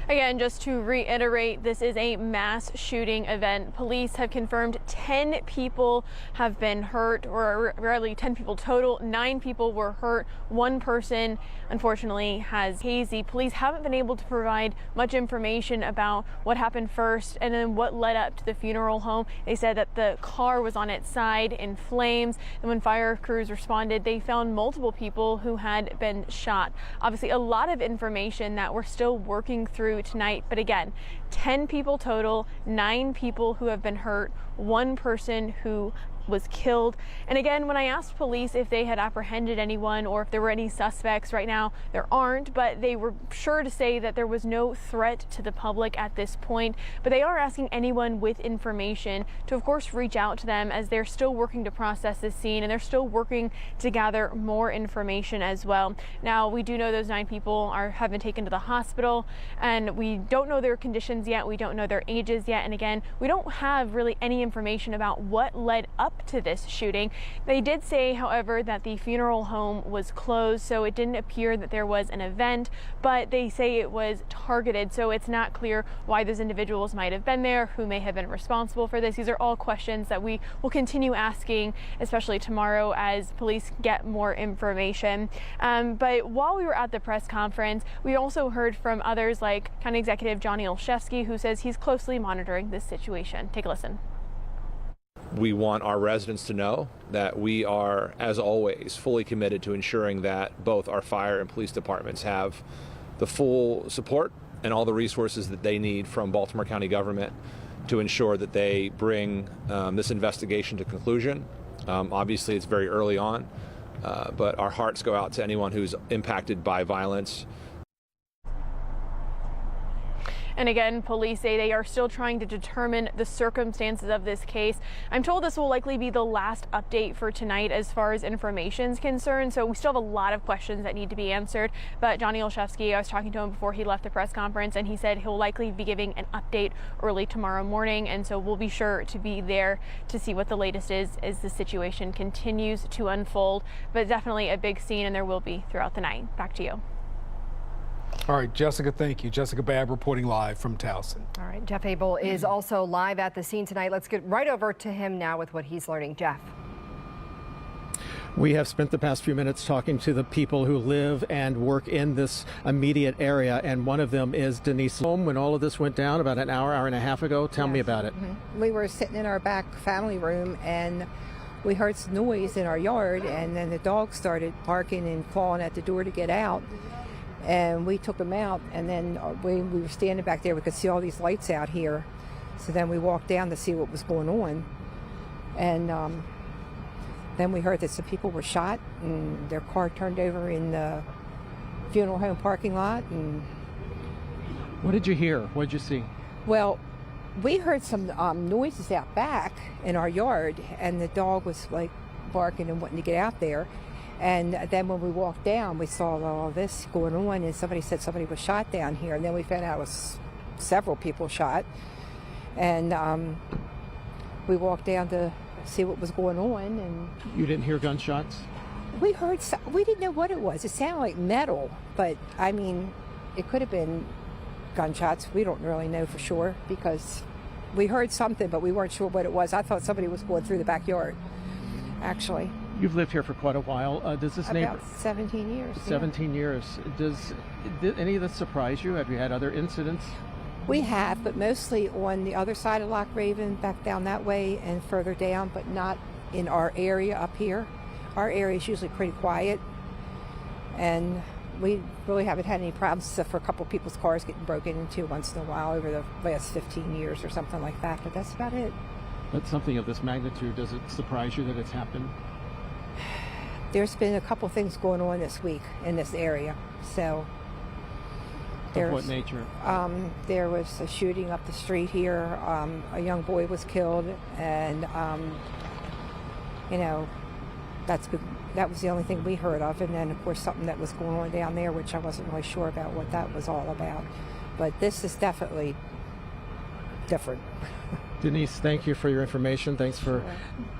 Again, just to reiterate, this is a mass shooting event. Police have confirmed 10 people have been hurt, or really 10 people total. 9 people were hurt. 1 person, unfortunately, has hazy. Police haven't been able to provide much information about what happened first and then what led up to the funeral home. They said that the car was on its side in flames, and when fire crews responded, they found multiple people who had been shot. Obviously, a lot of information that we're still working through tonight, but again, 10 people total, 9 people who have been hurt, 1 person who was killed. And again, when I asked police if they had apprehended anyone or if there were any suspects, right now there aren't, but they were sure to say that there was no threat to the public at this point. But they are asking anyone with information to, of course, reach out to them, as they're still working to process this scene and they're still working to gather more information as well. Now, we do know those 9 people have been taken to the hospital, and we don't know their conditions yet. We don't know their ages yet. And again, we don't have really any information about what led up to this shooting. They did say, however, that the funeral home was closed, so it didn't appear that there was an event, but they say it was targeted, so it's not clear why those individuals might have been there, who may have been responsible for this. These are all questions that we will continue asking, especially tomorrow as police get more information. But while we were at the press conference, we also heard from others like County Executive Johnny Olszewski, who says he's closely monitoring this situation. Take a listen. We want our residents to know that we are, as always, fully committed to ensuring that both our fire and police departments have the full support and all the resources that they need from Baltimore County government to ensure that they bring this investigation to conclusion. Obviously, it's very early on, but our hearts go out to anyone who's impacted by violence. And again, police say they are still trying to determine the circumstances of this case. I'm told this will likely be the last update for tonight as far as information is concerned. So we still have a lot of questions that need to be answered. But Johnny Olszewski, I was talking to him before he left the press conference, and he said he'll likely be giving an update early tomorrow morning. And so we'll be sure to be there to see what the latest is as the situation continues to unfold. But definitely a big scene, and there will be throughout the night. Back to you. All right, Jessica, thank you. Jessica Babb reporting live from Towson. All right, Jeff Abel is also live at the scene tonight. Let's get right over to him now with what he's learning. Jeff. We have spent the past few minutes talking to the people who live and work in this immediate area, and one of them is Denise. Home when all of this went down about an hour and a half ago. Tell me about it. We were sitting in our back family room, and we heard some noise in our yard, and then the dog started barking and clawing at the door to get out. And we took them out, and then we were standing back there. We could see all these lights out here. So then we walked down to see what was going on. And then we heard that some people were shot, and their car turned over in the funeral home parking lot. And what did you hear? What did you see? Well, we heard some noises out back in our yard, and the dog was like barking and wanting to get out there. And then when we walked down, we saw all this going on, and somebody said somebody was shot down here. And then we found out it was several people shot. And we walked down to see what was going on. And you didn't hear gunshots? We heard, we didn't know what it was. It sounded like metal, but I mean, it could have been gunshots. We don't really know for sure because we heard something, but we weren't sure what it was. I thought somebody was going through the backyard, actually. You've lived here for quite a while. Does this neighbor? About 17 years. 17 years. Did any of this surprise you? Have you had other incidents? We have, but mostly on the other side of Loch Raven, back down that way and further down, but not in our area up here. Our area is usually pretty quiet, and we really haven't had any problems except for a couple of people's cars getting broken into once in a while over the last 15 years or something like that, but that's about it. But something of this magnitude, does it surprise you that it's happened? There's been a couple things going on this week in this area, so. Of what nature? There was a shooting up the street here. A young boy was killed, and you know, that was the only thing we heard of. And then, of course, something that was going on down there, which I wasn't really sure about what that was all about. But this is definitely different. Denise, thank you for your information. Thanks for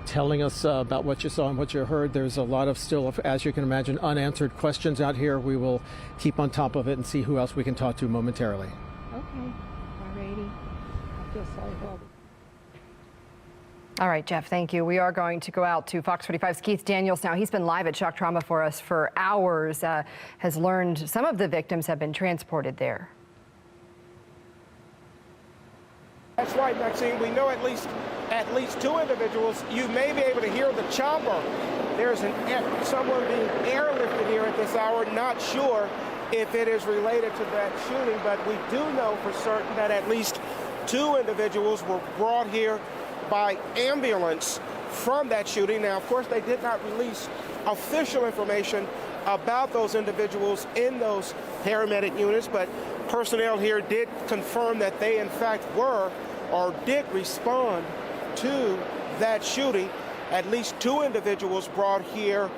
telling us about what you saw and what you heard. There's a lot of still, as you can imagine, unanswered questions out here. We will keep on top of it and see who else we can talk to momentarily. Okay. Alrighty. I feel sorry for all All right, Jeff, thank you. We are going to go out to Fox 45's Keith Daniels now. He's been live at Shock Trauma for us for hours, has learned some of the victims have been transported there. That's right, Maxine. We know at least two individuals. You may be able to hear the chopper. There's someone being airlifted here at this hour. Not sure if it is related to that shooting, but we do know for certain that at least two individuals were brought here by ambulance from that shooting. Now, of course, they did not release official information about those individuals in those paramedic units, but personnel here did confirm that they, in fact, were or did respond to that shooting. At least two individuals brought here.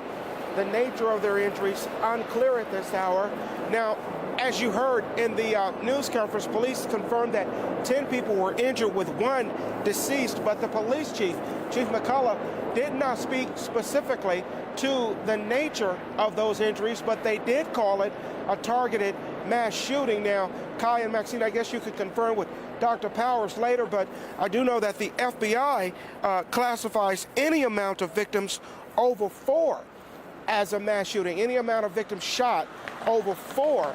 The nature of their injuries unclear at this hour. Now, as you heard in the news conference, police confirmed that 10 people were injured with one deceased, but the police chief, Chief McCullough, did not speak specifically to the nature of those injuries, but they did call it a targeted mass shooting. Now, Kai and Maxine, I guess you could confirm with Dr. Powers later, but I do know that the FBI classifies any amount of victims over 4 as a mass shooting. Any amount of victims shot over 4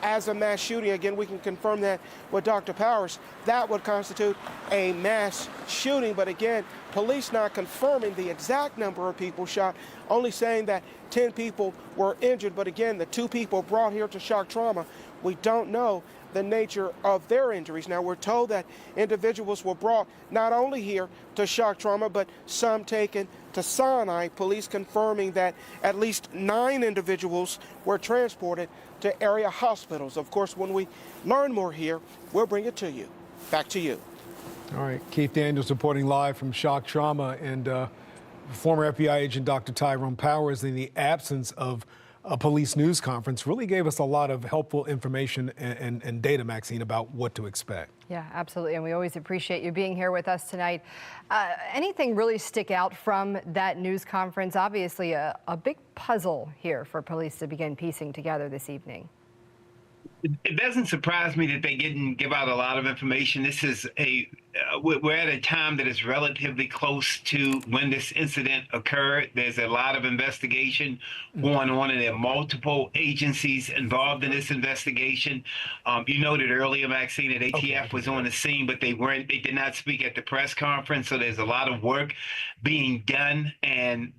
as a mass shooting. Again, we can confirm that with Dr. Powers. That would constitute a mass shooting. But again, police not confirming the exact number of people shot, only saying that 10 people were injured. But again, the two people brought here to Shock Trauma We don't know the nature of their injuries. Now, we're told that individuals were brought not only here to shock trauma, but some taken to Sinai, police confirming that at least 9 individuals were transported to area hospitals. Of course, when we learn more here, we'll bring it to you. Back to you. All right, Keith Daniels reporting live from shock trauma, and former FBI agent Dr. Tyrone Powers, in the absence of a police news conference, really gave us a lot of helpful information and data, Maxine, about what to expect. Yeah, absolutely. And we always appreciate you being here with us tonight. Anything really stick out from that news conference? Obviously, a big puzzle here for police to begin piecing together this evening. It doesn't surprise me that they didn't give out a lot of information. This is we're at a time that is relatively close to when this incident occurred. There's a lot of investigation going on, and there are multiple agencies involved in this investigation. You noted earlier, Maxine, that ATF was on the scene, but they did not speak at the press conference. So there's a lot of work being done, and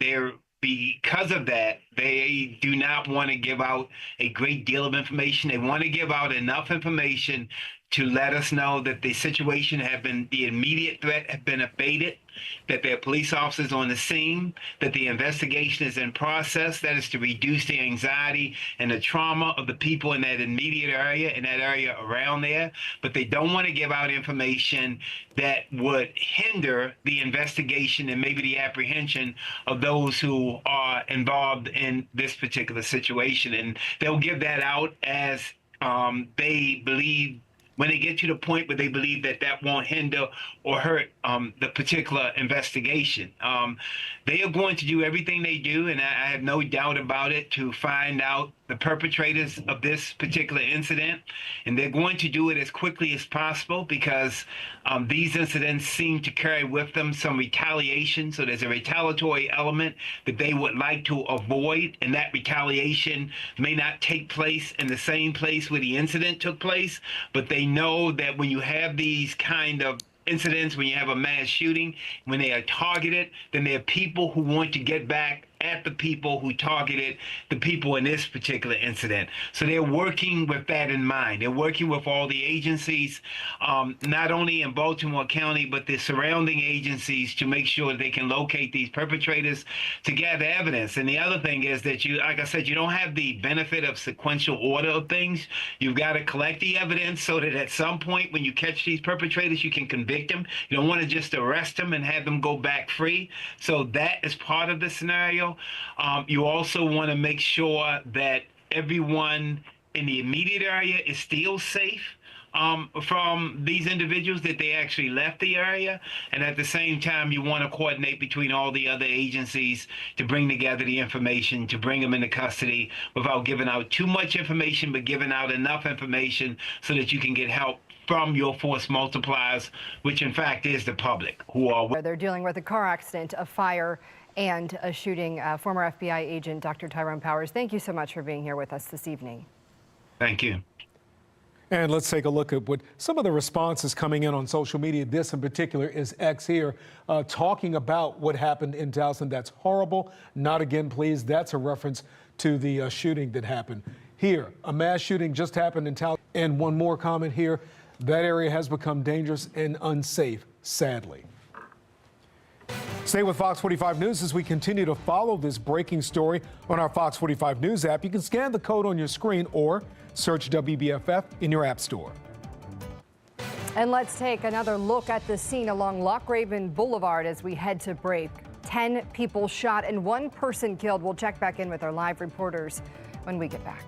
because of that, they do not want to give out a great deal of information. They want to give out enough information to let us know that the situation the immediate threat have been abated, that there are police officers on the scene, that the investigation is in process. That is to reduce the anxiety and the trauma of the people in that immediate area, in that area around there. But they don't want to give out information that would hinder the investigation and maybe the apprehension of those who are involved in this particular situation. And they'll give that out as they believe, when they get to the point where they believe that won't hinder or hurt the particular investigation. They are going to do everything they do, and I have no doubt about it, to find out the perpetrators of this particular incident. And they're going to do it as quickly as possible, because these incidents seem to carry with them some retaliation. So there's a retaliatory element that they would like to avoid, and that retaliation may not take place in the same place where the incident took place, but they know that when you have these kind of incidents, when you have a mass shooting, when they are targeted, then there are people who want to get back at the people who targeted the people in this particular incident. So they're working with that in mind. They're working with all the agencies, not only in Baltimore County, but the surrounding agencies, to make sure they can locate these perpetrators, to gather evidence. And the other thing is that like I said, you don't have the benefit of sequential order of things. You've got to collect the evidence so that at some point when you catch these perpetrators, you can convict them. You don't want to just arrest them and have them go back free. So that is part of the scenario. You also want to make sure that everyone in the immediate area is still safe from these individuals, that they actually left the area. And at the same time, you want to coordinate between all the other agencies to bring together the information, to bring them into custody without giving out too much information, but giving out enough information so that you can get help from your force multipliers, which in fact is the public, who are... They're dealing with a car accident, a fire, and a shooting. Former FBI agent Dr. Tyrone Powers, thank you so much for being here with us this evening. Thank you. And let's take a look at what some of the responses coming in on social media. This in particular is X here, talking about what happened in Towson. That's horrible. Not again, please. That's a reference to the shooting that happened here. A mass shooting just happened in Towson. And one more comment here. That area has become dangerous and unsafe, sadly. Stay with Fox 45 News as we continue to follow this breaking story on our Fox 45 News app. You can scan the code on your screen or search WBFF in your app store. And let's take another look at the scene along Lochraven Boulevard as we head to break. 10 people shot and 1 person killed. We'll check back in with our live reporters when we get back.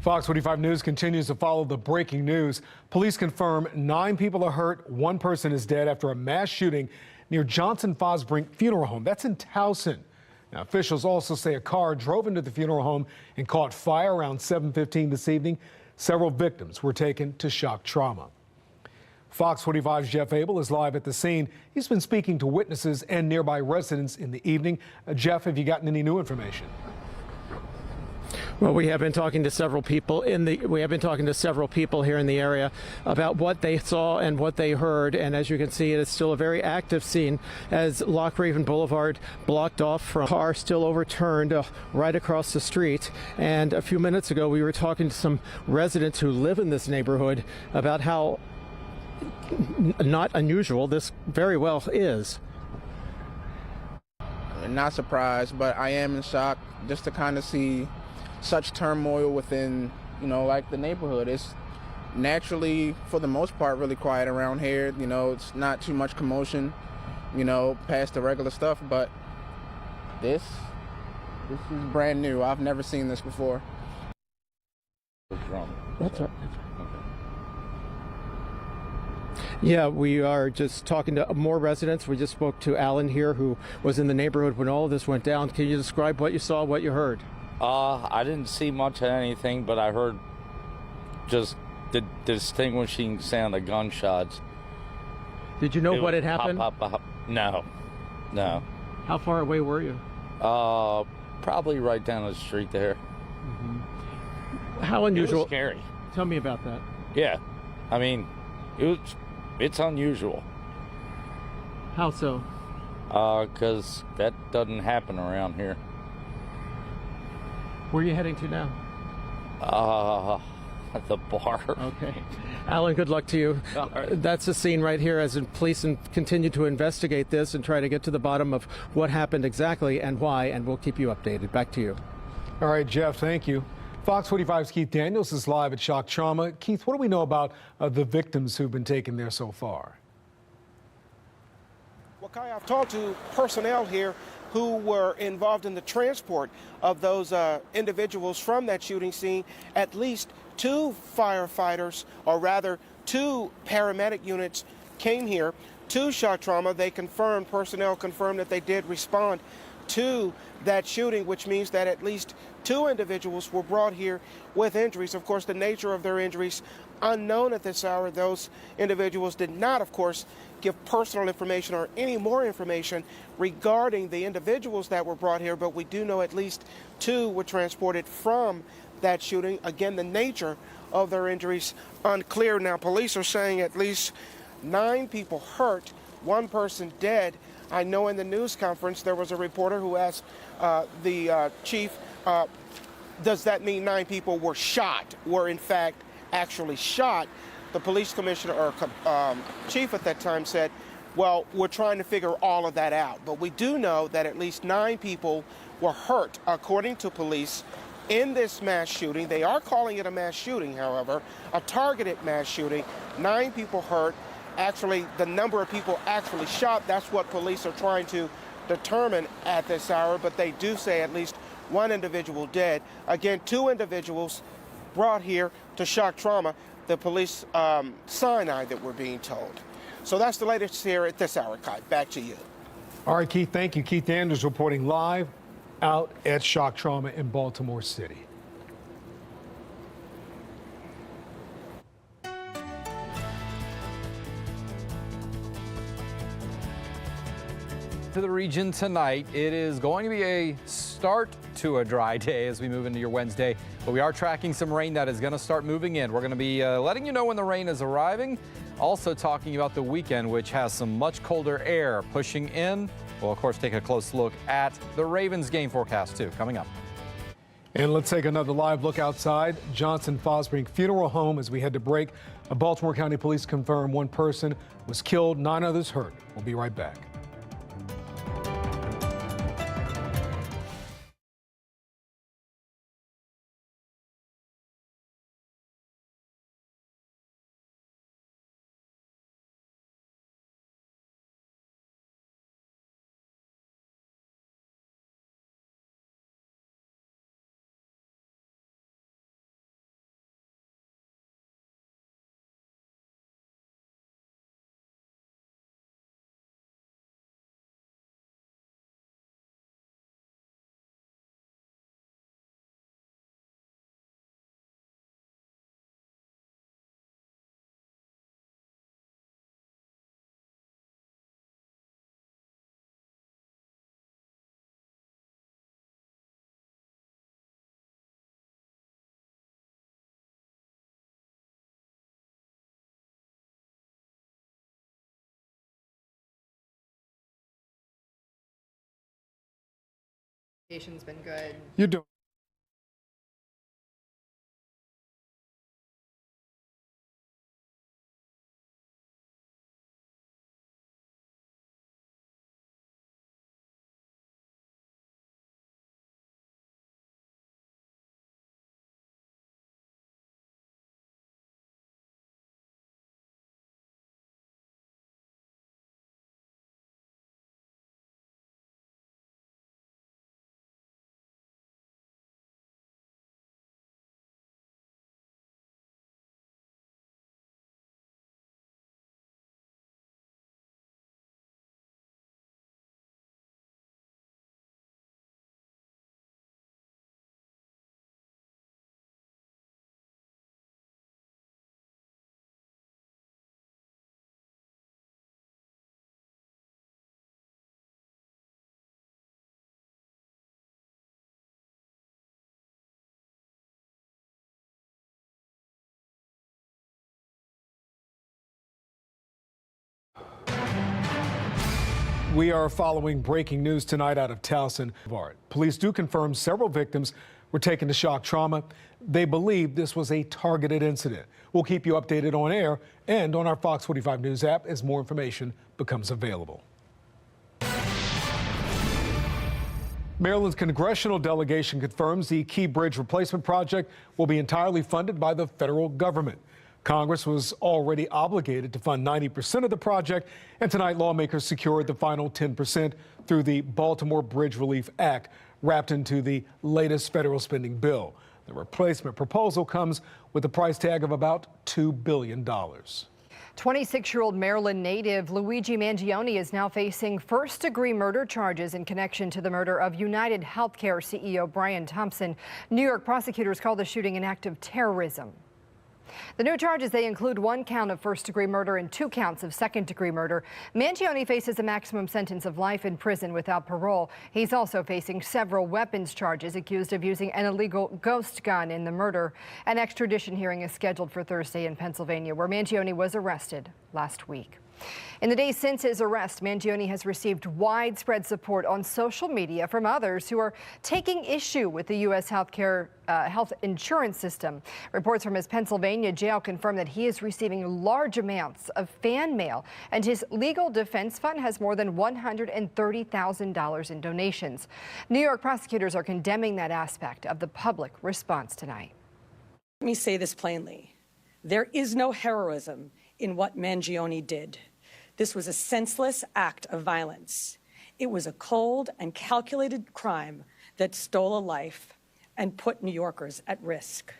Fox 45 News continues to follow the breaking news. Police confirm 9 people are hurt. 1 person is dead after a mass shooting near Johnson Fosbrink Funeral Home. That's in Towson. Now, officials also say a car drove into the funeral home and caught fire around 7:15 this evening. Several victims were taken to shock trauma. Fox 45's Jeff Abel is live at the scene. He's been speaking to witnesses and nearby residents in the evening. Jeff, have you gotten any new information? Well, we have been talking to several people here in the area about what they saw and what they heard. And as you can see, it is still a very active scene as Loch Raven Boulevard blocked off from car still overturned right across the street. And a few minutes ago, we were talking to some residents who live in this neighborhood about how not unusual this very well is. Not surprised, but I am in shock just to kind of see such turmoil within, like the neighborhood. It's naturally, for the most part, really quiet around here. It's not too much commotion, past the regular stuff, but this is brand new. I've never seen this before. That's right. Yeah, we are just talking to more residents. We just spoke to Alan here, who was in the neighborhood when all of this went down. Can you describe what you saw, what you heard? I didn't see much of anything, but I heard just the distinguishing sound of gunshots. Did you know what had happened? Pop, pop, pop. No. How far away were you? Probably right down the street there. Mm-hmm. How unusual? It was scary. Tell me about that. Yeah, I mean, it's unusual. How so? Because that doesn't happen around here. Where are you heading to now? At the bar. Okay. Alan, good luck to you. Right. That's the scene right here as police continue to investigate this and try to get to the bottom of what happened exactly and why, and we'll keep you updated. Back to you. All right, Jeff, thank you. Fox 45's Keith Daniels is live at Shock Trauma. Keith, what do we know about the victims who've been taken there so far? Well, Kai, I've talked to personnel here who were involved in the transport of those individuals from that shooting scene. At least 2 firefighters, or rather 2 paramedic units, came here to Shock Trauma. Personnel confirmed that they did respond to that shooting, which means that at least 2 individuals were brought here with injuries. Of course, the nature of their injuries unknown at this hour. Those individuals did not, of course, give personal information or any more information regarding the individuals that were brought here, but we do know at least 2 were transported from that shooting. Again, the nature of their injuries unclear. Now, police are saying at least 9 people hurt, 1 person dead. I know in the news conference there was a reporter who asked the chief, does that mean 9 people were shot, were in fact actually shot? The police commissioner or chief at that time said, well, we're trying to figure all of that out. But we do know that at least 9 people were hurt, according to police, in this mass shooting. They are calling it a mass shooting, however, a targeted mass shooting. 9 people hurt. Actually, the number of people actually shot, that's what police are trying to determine at this hour. But they do say at least 1 individual dead. Again, 2 individuals brought here to Shock Trauma, the police Sinai that we're being told. So that's the latest here at this hour, Kai. Back to you. All right, Keith, thank you. Keith Anders reporting live out at Shock Trauma in Baltimore City. To the region tonight, it is going to be a start to a dry day as we move into your Wednesday, but we are tracking some rain that is going to start moving in. We're going to be letting you know when the rain is arriving, also talking about the weekend, which has some much colder air pushing in. We'll, of course, take a close look at the Ravens game forecast, too, coming up. And let's take another live look outside Johnson Fosbrink Funeral Home as we head to break. Baltimore County Police confirm 1 person was killed, 9 others hurt. We'll be right back. Communication's been good. You're doing. We are following breaking news tonight out of Towson. Police do confirm several victims were taken to shock trauma. They believe this was a targeted incident. We'll keep you updated on air and on our Fox 45 News app as more information becomes available. Maryland's congressional delegation confirms the Key Bridge replacement project will be entirely funded by the federal government. Congress was already obligated to fund 90% of the project, and tonight lawmakers secured the final 10% through the Baltimore Bridge Relief Act, wrapped into the latest federal spending bill. The replacement proposal comes with a price tag of about $2 billion. 26-year-old Maryland native Luigi Mangione is now facing first-degree murder charges in connection to the murder of United Healthcare CEO Brian Thompson. New York prosecutors call the shooting an act of terrorism. The new charges, they include 1 count of first-degree murder and 2 counts of second-degree murder. Mangione faces a maximum sentence of life in prison without parole. He's also facing several weapons charges, accused of using an illegal ghost gun in the murder. An extradition hearing is scheduled for Thursday in Pennsylvania, where Mangione was arrested last week. In the days since his arrest, Mangione has received widespread support on social media from others who are taking issue with the U.S. health insurance system. Reports from his Pennsylvania jail confirm that he is receiving large amounts of fan mail, and his legal defense fund has more than $130,000 in donations. New York prosecutors are condemning that aspect of the public response tonight. Let me say this plainly. There is no heroism in what Mangione did. This was a senseless act of violence. It was a cold and calculated crime that stole a life and put New Yorkers at risk.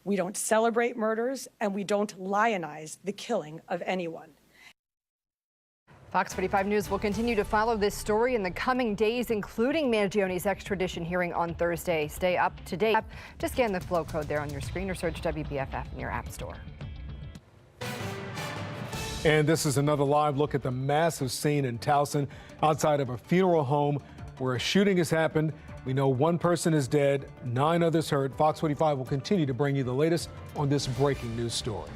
We don't celebrate murders, and we don't lionize the killing of anyone. Fox 45 News will continue to follow this story in the coming days, including Mangione's extradition hearing on Thursday. Stay up to date. Just scan the flow code there on your screen or search WBFF in your app store. And this is another live look at the massive scene in Towson outside of a funeral home where a shooting has happened. We know 1 person is dead, 9 others hurt. Fox 45 will continue to bring you the latest on this breaking news story.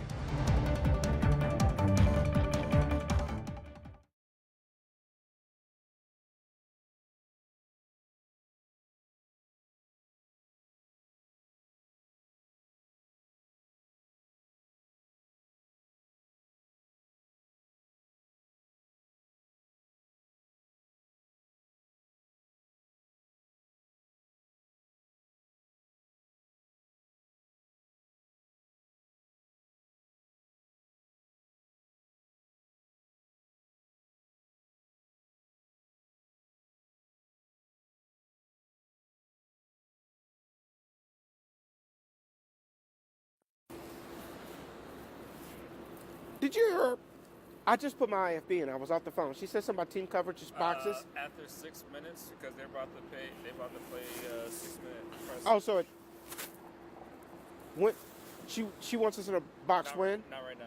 Did you hear? I just put my IFB in. I was off the phone. She said something about team coverage boxes. After 6 minutes, because they're about to play 6 minutes. Oh, so it went. She wants us in a box win. Not right now.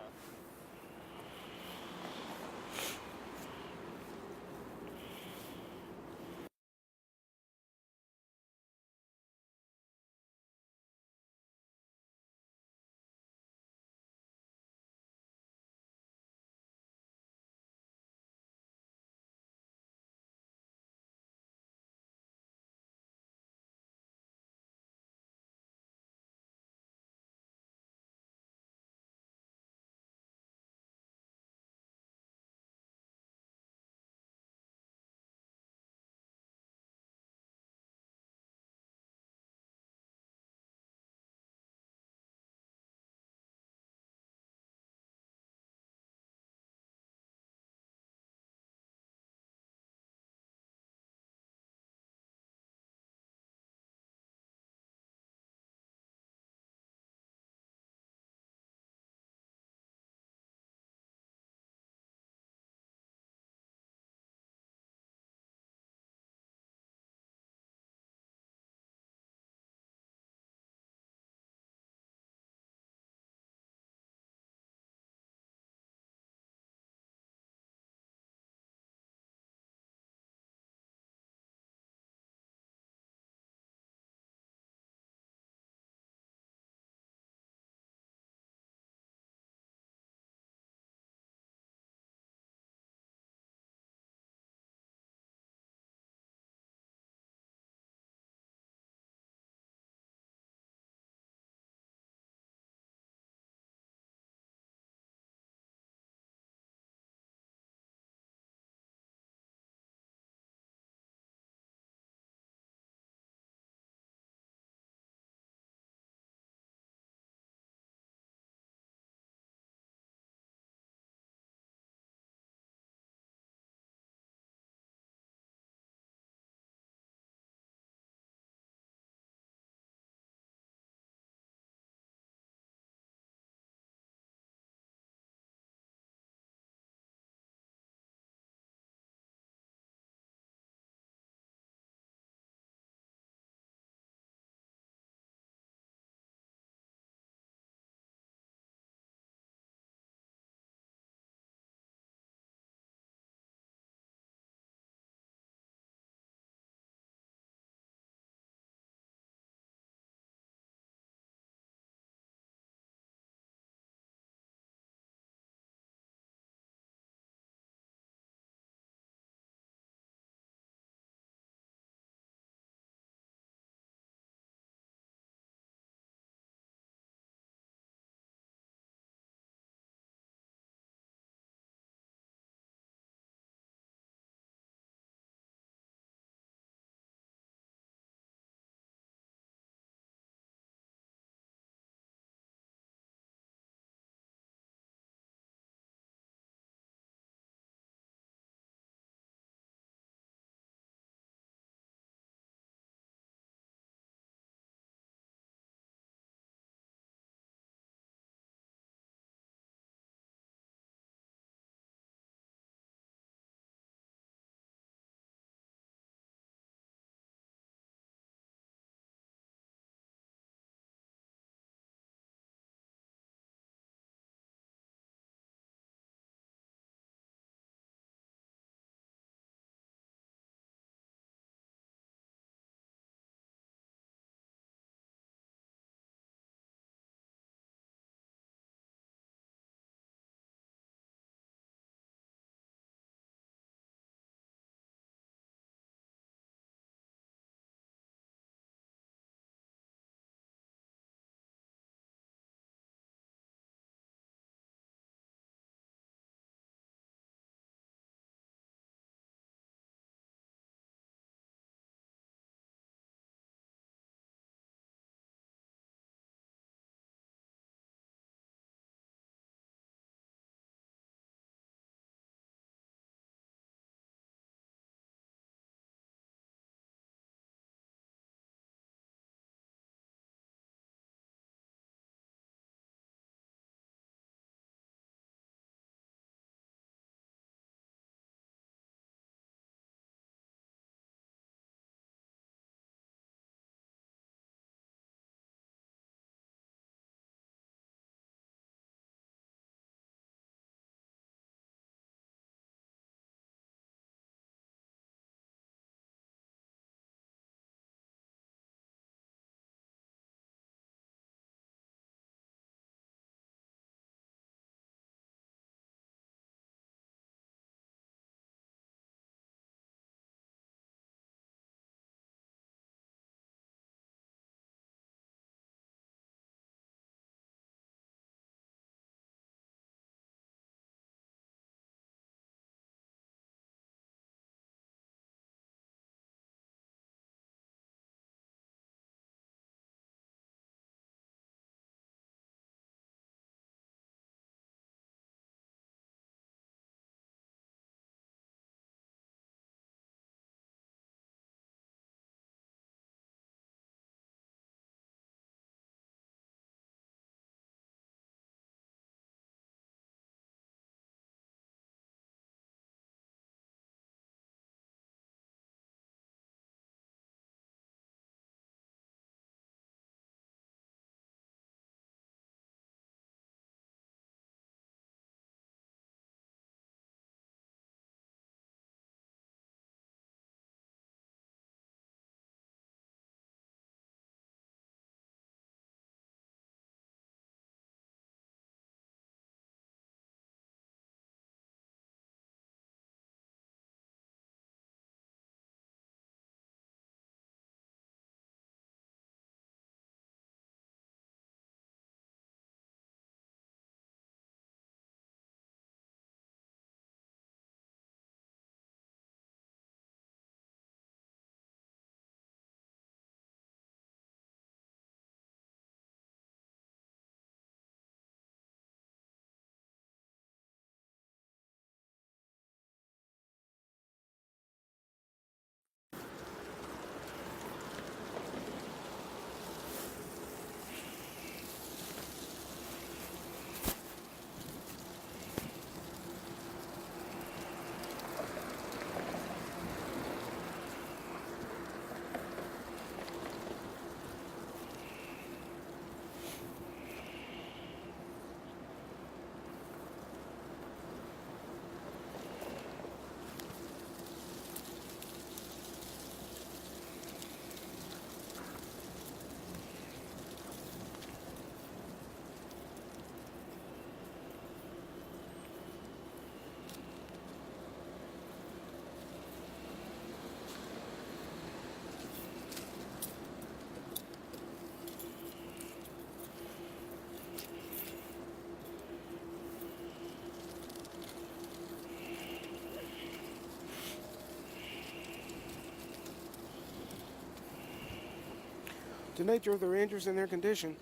The nature of their injuries and their condition,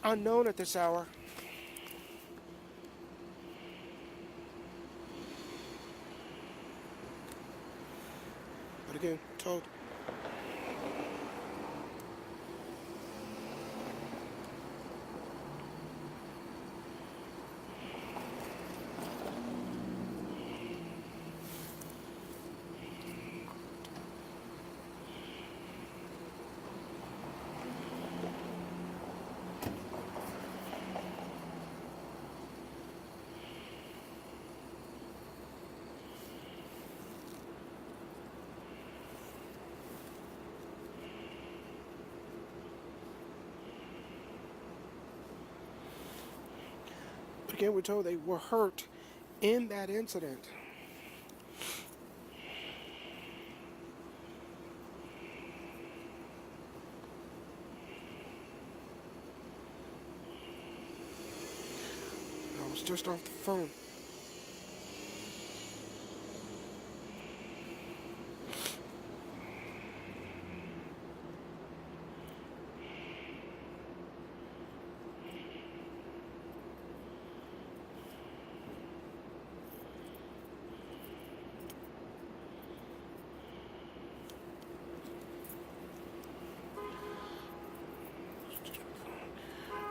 unknown at this hour. But again, told. Again, we're told they were hurt in that incident. I was just off the phone.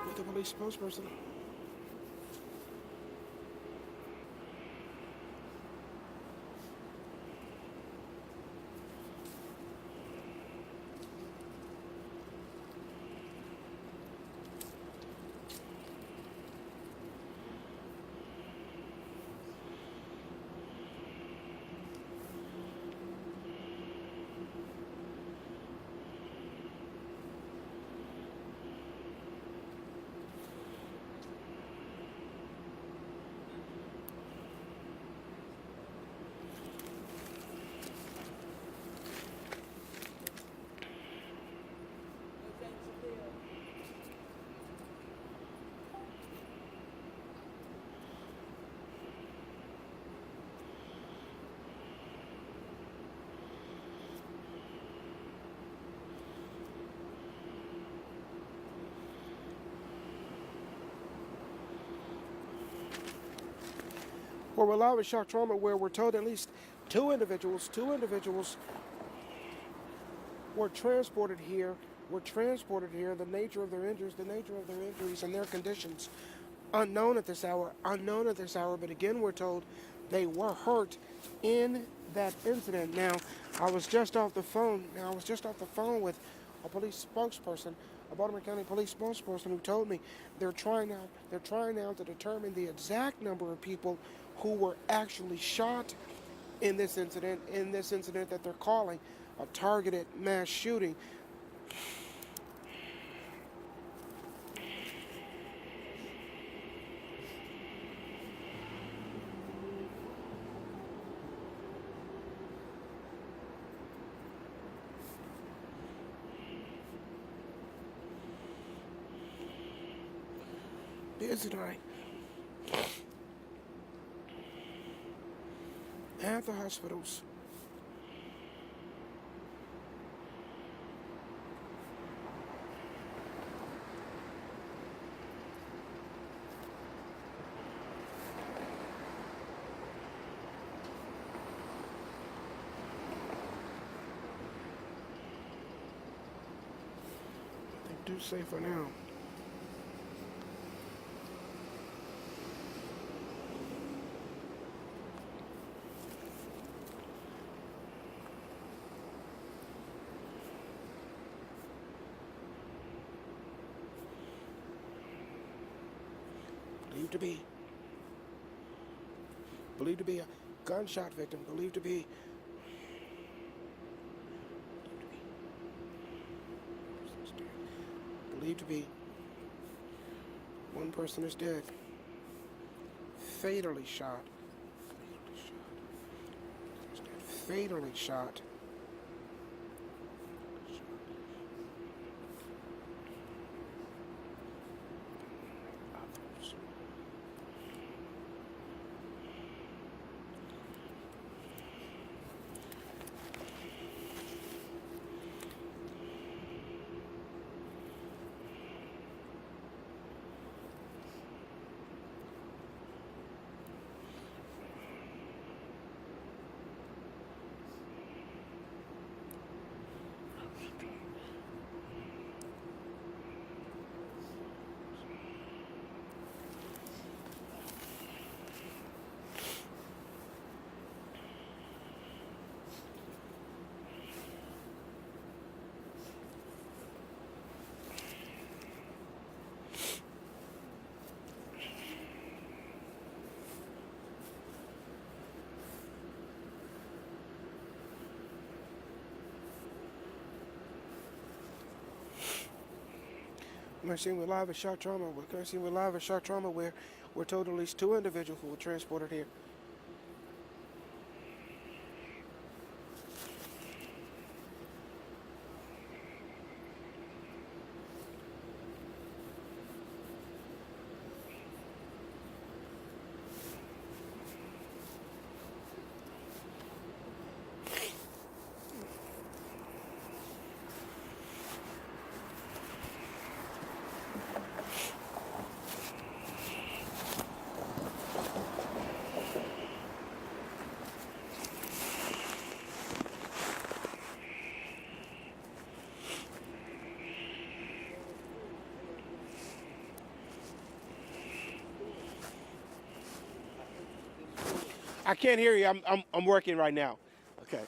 With the police spokesperson. Well, we're live with shock trauma, where we're told at least two individuals were transported here. The nature of their injuries and their conditions, unknown at this hour. But again, we're told they were hurt in that incident. Now, I was just off the phone with a police spokesperson, a Baltimore County police spokesperson, who told me they're trying now to determine the exact number of people who were actually shot in this incident that they're calling a targeted mass shooting. Busy tonight. At the hospitals. They do say for now. Believed to be a gunshot victim, believed to be one person is dead, fatally shot. Maxine, we're live at Shock Trauma. We're live at Shock Trauma where we're told at least 2 individuals who were transported here. I can't hear you. I'm working right now. Okay.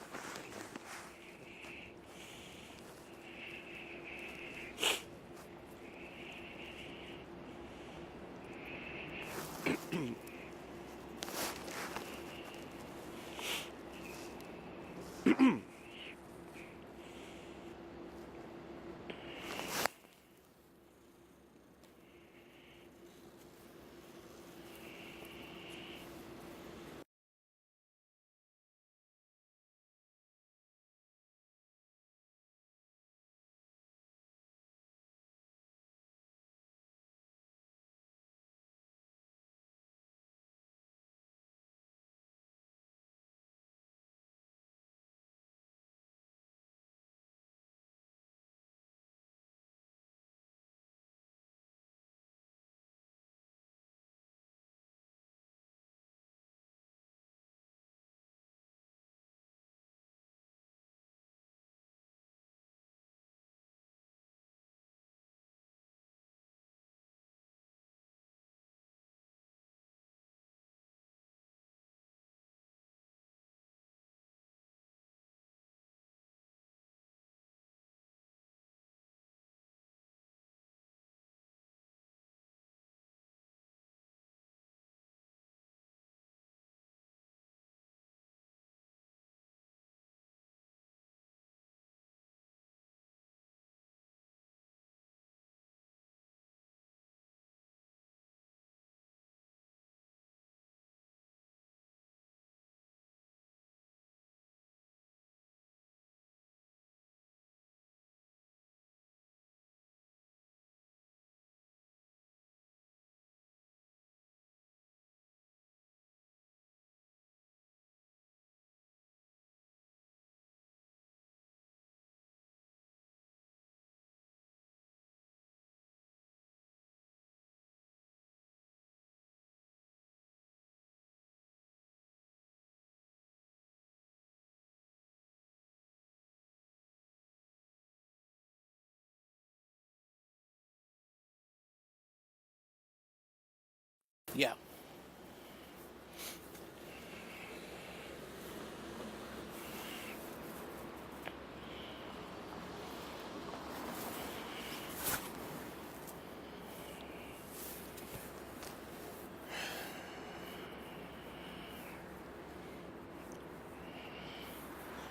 Yeah.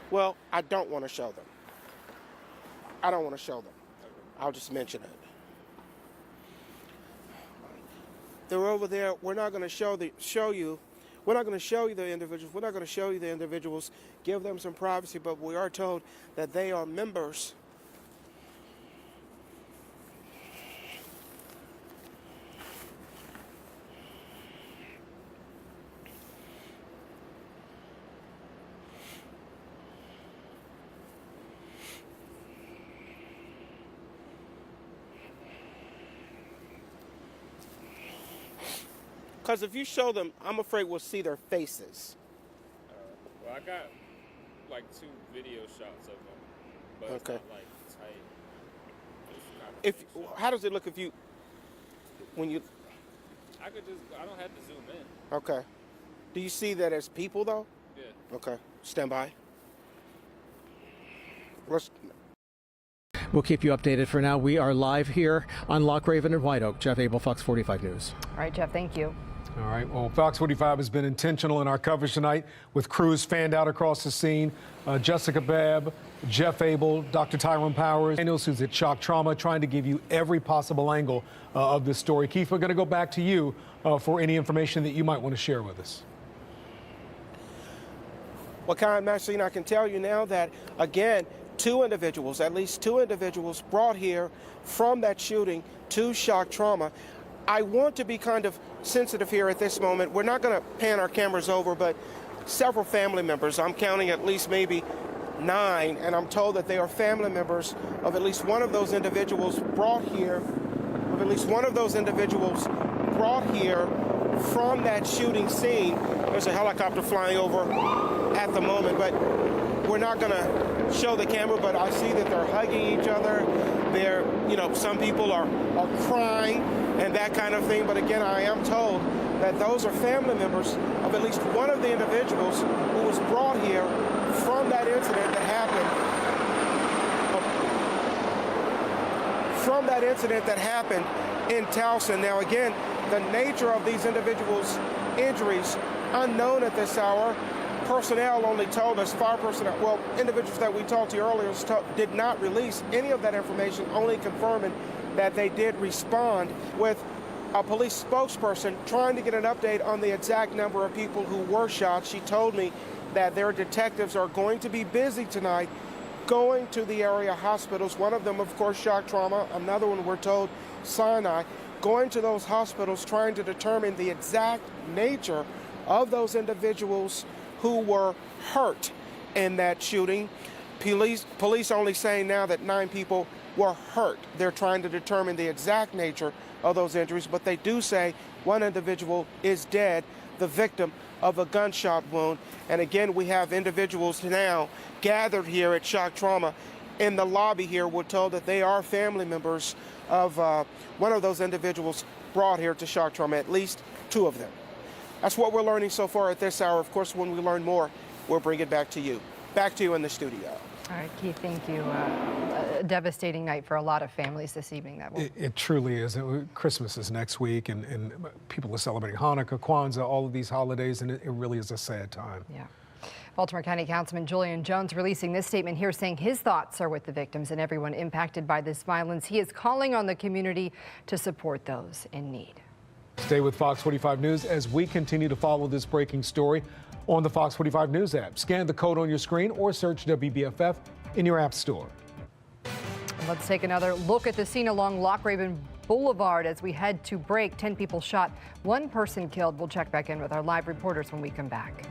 Well, I don't want to show them. I don't want to show them. I'll just mention it. They're over there. We're not going to show you. We're not going to show you the individuals. We're not going to show you the individuals. Give them some privacy, but we are told that they are members. Because if you show them, I'm afraid we'll see their faces. Well, I got like 2 video shots of them, but it's not like tight. How does it look if you, when you? I don't have to zoom in. Okay. Do you see that as people though? Yeah. Okay. Stand by. We'll keep you updated. For now, we are live here on Lock Raven and White Oak. Jeff Abel, Fox 45 News. All right, Jeff, thank you. All right. Well, Fox 45 has been intentional in our coverage tonight with crews fanned out across the scene. Jessica Babb, Jeff Abel, Dr. Tyrone Powers, Daniels, who's at Shock Trauma, trying to give you every possible angle of this story. Keith, we're going to go back to you for any information that you might want to share with us. Well, Maxine, I can tell you now that, again, at least two individuals brought here from that shooting to Shock Trauma. I want to be kind of sensitive here at this moment. We're not going to pan our cameras over, but several family members, I'm counting at least maybe 9, and I'm told that they are family members of at least one of those individuals brought here, from that shooting scene. There's a helicopter flying over at the moment, but we're not going to show the camera, but I see that they're hugging each other. They're, some people are crying and that kind of thing. But again, I am told that those are family members of at least one of the individuals who was brought here from that incident that happened in Towson. Now, again, the nature of these individuals' injuries, unknown at this hour. Personnel only told us, individuals that we talked to earlier did not release any of that information, only confirming that they did respond, with a police spokesperson trying to get an update on the exact number of people who were shot. She told me that their detectives are going to be busy tonight going to the area hospitals. One of them, of course, Shock Trauma. Another one, we're told, Sinai. Going to those hospitals trying to determine the exact nature of those individuals who were hurt in that shooting. Police only saying now that 9 people were hurt. They're trying to determine the exact nature of those injuries, but they do say one individual is dead, the victim of a gunshot wound. And again, we have individuals now gathered here at Shock Trauma in the lobby here. We're told that they are family members of one of those individuals brought here to Shock Trauma, at least 2 of them. That's what we're learning so far at this hour. Of course, when we learn more, we'll bring it back to you. Back to you in the studio. All right, Keith, thank you. A devastating night for a lot of families this evening. It truly is. Christmas is next week, and people are celebrating Hanukkah, Kwanzaa, all of these holidays, and it really is a sad time. Yeah. Baltimore County Councilman Julian Jones releasing this statement here, saying his thoughts are with the victims and everyone impacted by this violence. He is calling on the community to support those in need. Stay with Fox 45 News as we continue to follow this breaking story on the Fox 45 News app. Scan the code on your screen or search WBFF in your app store. Let's take another look at the scene along Loch Raven Boulevard as we head to break. 10 people shot, 1 person killed. We'll check back in with our live reporters when we come back.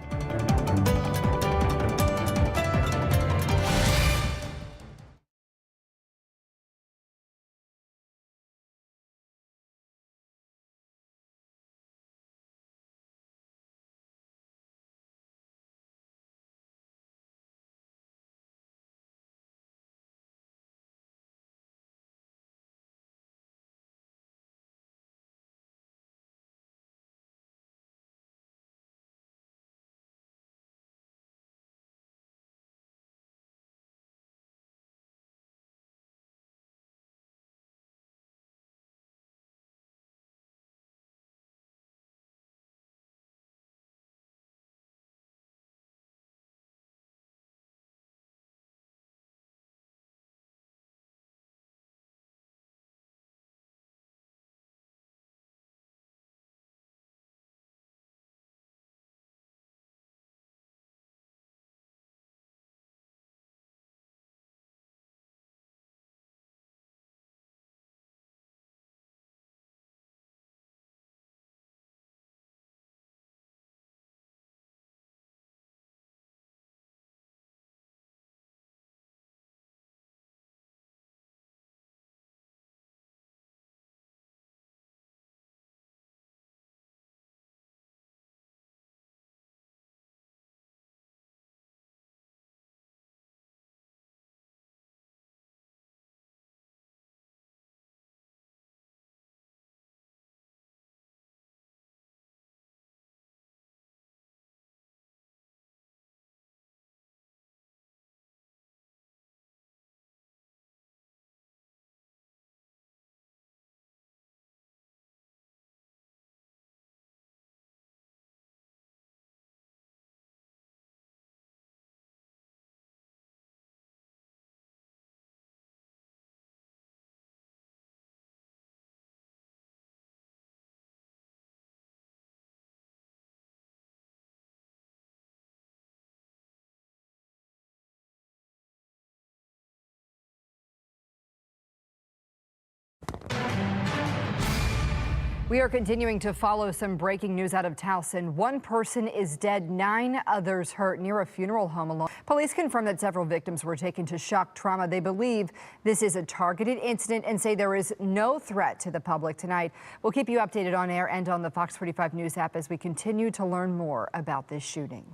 We are continuing to follow some breaking news out of Towson. One person is dead, 9 others hurt near a funeral home alone. Police confirm that several victims were taken to shock trauma. They believe this is a targeted incident and say there is no threat to the public tonight. We'll keep you updated on air and on the Fox 45 News app as we continue to learn more about this shooting.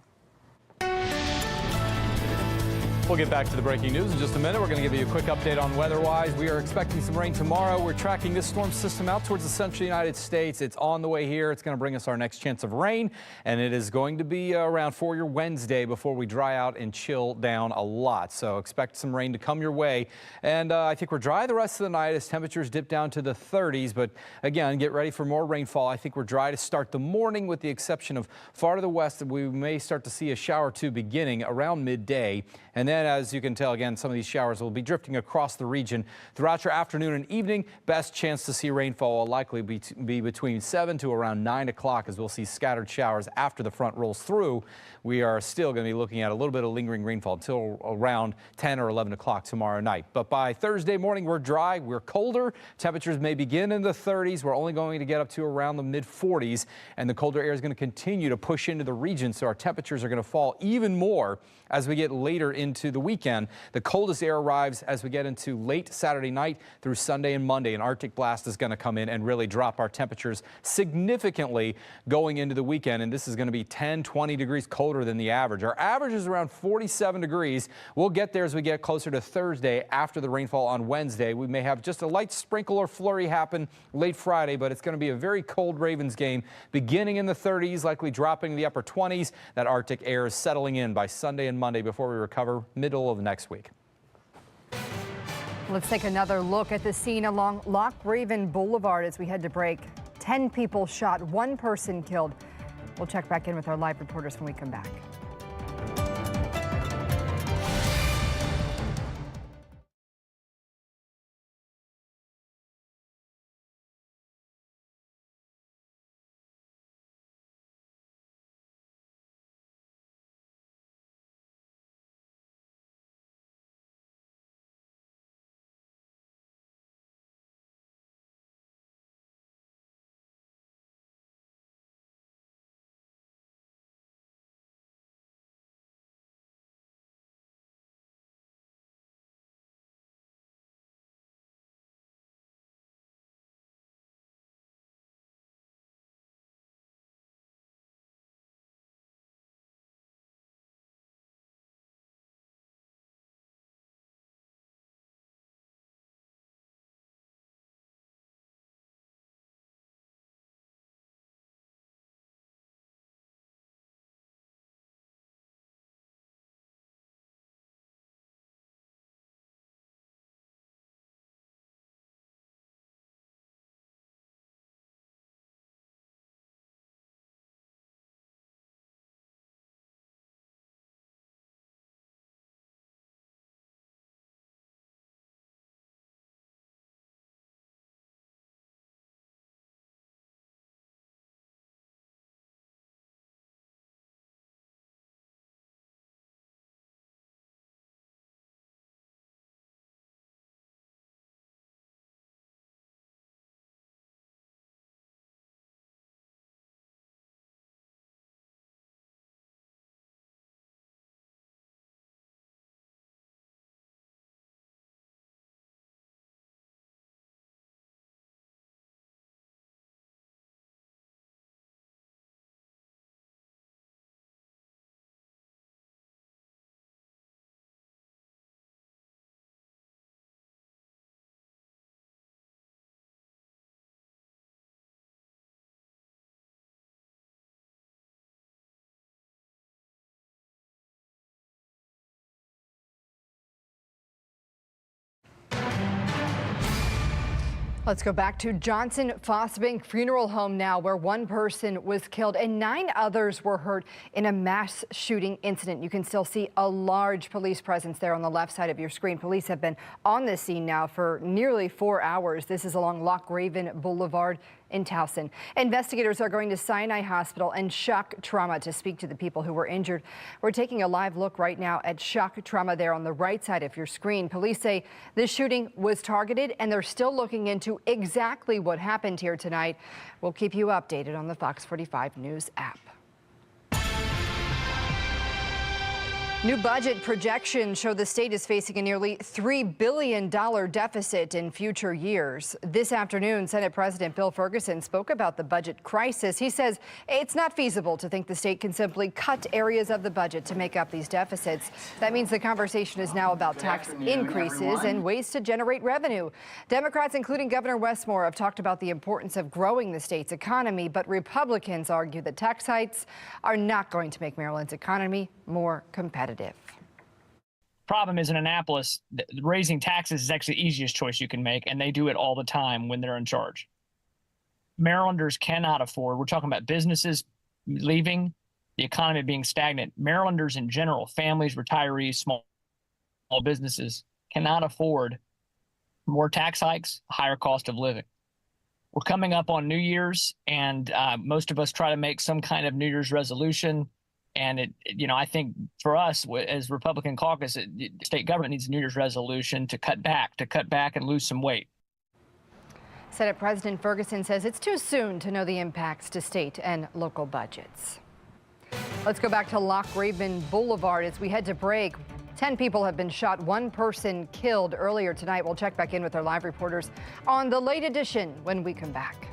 We'll get back to the breaking news in just a minute. We're going to give you a quick update on weather-wise. We are expecting some rain tomorrow. We're tracking this storm system out towards the central United States. It's on the way here. It's going to bring us our next chance of rain, and it is going to be around for your Wednesday before we dry out and chill down a lot. So expect some rain to come your way. And I think we're dry the rest of the night as temperatures dip down to the 30s. But again, get ready for more rainfall. I think we're dry to start the morning with the exception of far to the west. We may start to see a shower or two beginning around midday. And then, as you can tell, again, some of these showers will be drifting across the region throughout your afternoon and evening. Best chance to see rainfall will likely be between 7 to around 9 o'clock as we'll see scattered showers after the front rolls through. We are still going to be looking at a little bit of lingering rainfall until around 10 or 11 o'clock tomorrow night. But by Thursday morning, we're dry. We're colder. Temperatures may begin in the 30s. We're only going to get up to around the mid 40s. And the colder air is going to continue to push into the region. So our temperatures are going to fall even more as we get later into the weekend. The coldest air arrives as we get into late Saturday night through Sunday and Monday. An Arctic blast is going to come in and really drop our temperatures significantly going into the weekend. And this is going to be 10, 20 degrees colder than the average. Our average is around 47 degrees. We'll get there as we get closer to Thursday after the rainfall on Wednesday. We may have just a light sprinkle or flurry happen late Friday, but it's going to be a very cold Ravens game beginning in the 30s, likely dropping to the upper 20s. That Arctic air is settling in by Sunday and Monday before we recover middle of next week. Let's take another look at the scene along Loch Raven Boulevard as we head to break. 10 people shot, 1 person killed. We'll check back in with our live reporters when we come back. Let's go back to Johnson Fossbank Funeral Home now, where 1 person was killed and 9 others were hurt in a mass shooting incident. You can still see a large police presence there on the left side of your screen. Police have been on the scene now for nearly 4 hours. This is along Loch Raven Boulevard in Towson. Investigators are going to Sinai Hospital and shock trauma to speak to the people who were injured. We're taking a live look right now at shock trauma there on the right side of your screen. Police say this shooting was targeted and they're still looking into exactly what happened here tonight. We'll keep you updated on the Fox 45 News app. New budget projections show the state is facing a nearly $3 billion deficit in future years. This afternoon, Senate President Bill Ferguson spoke about the budget crisis. He says it's not feasible to think the state can simply cut areas of the budget to make up these deficits. That means the conversation is now about tax increases and ways to generate revenue. Democrats, including Governor Westmore, have talked about the importance of growing the state's economy, but Republicans argue that tax hikes are not going to make Maryland's economy more competitive. Problem is, in Annapolis, raising taxes is actually the easiest choice you can make, and they do it all the time when they're in charge. Marylanders cannot afford, we're talking about businesses leaving, the economy being stagnant. Marylanders in general, families, retirees, small businesses, cannot afford more tax hikes, higher cost of living. We're coming up on New Year's, and most of us try to make some kind of New Year's resolution. And I think for us as Republican caucus, state government needs a New Year's resolution to cut back and lose some weight. Senate President Ferguson says it's too soon to know the impacts to state and local budgets. Let's go back to Loch Raven Boulevard as we head to break. 10 people have been shot, 1 person killed earlier tonight. We'll check back in with our live reporters on the late edition when we come back.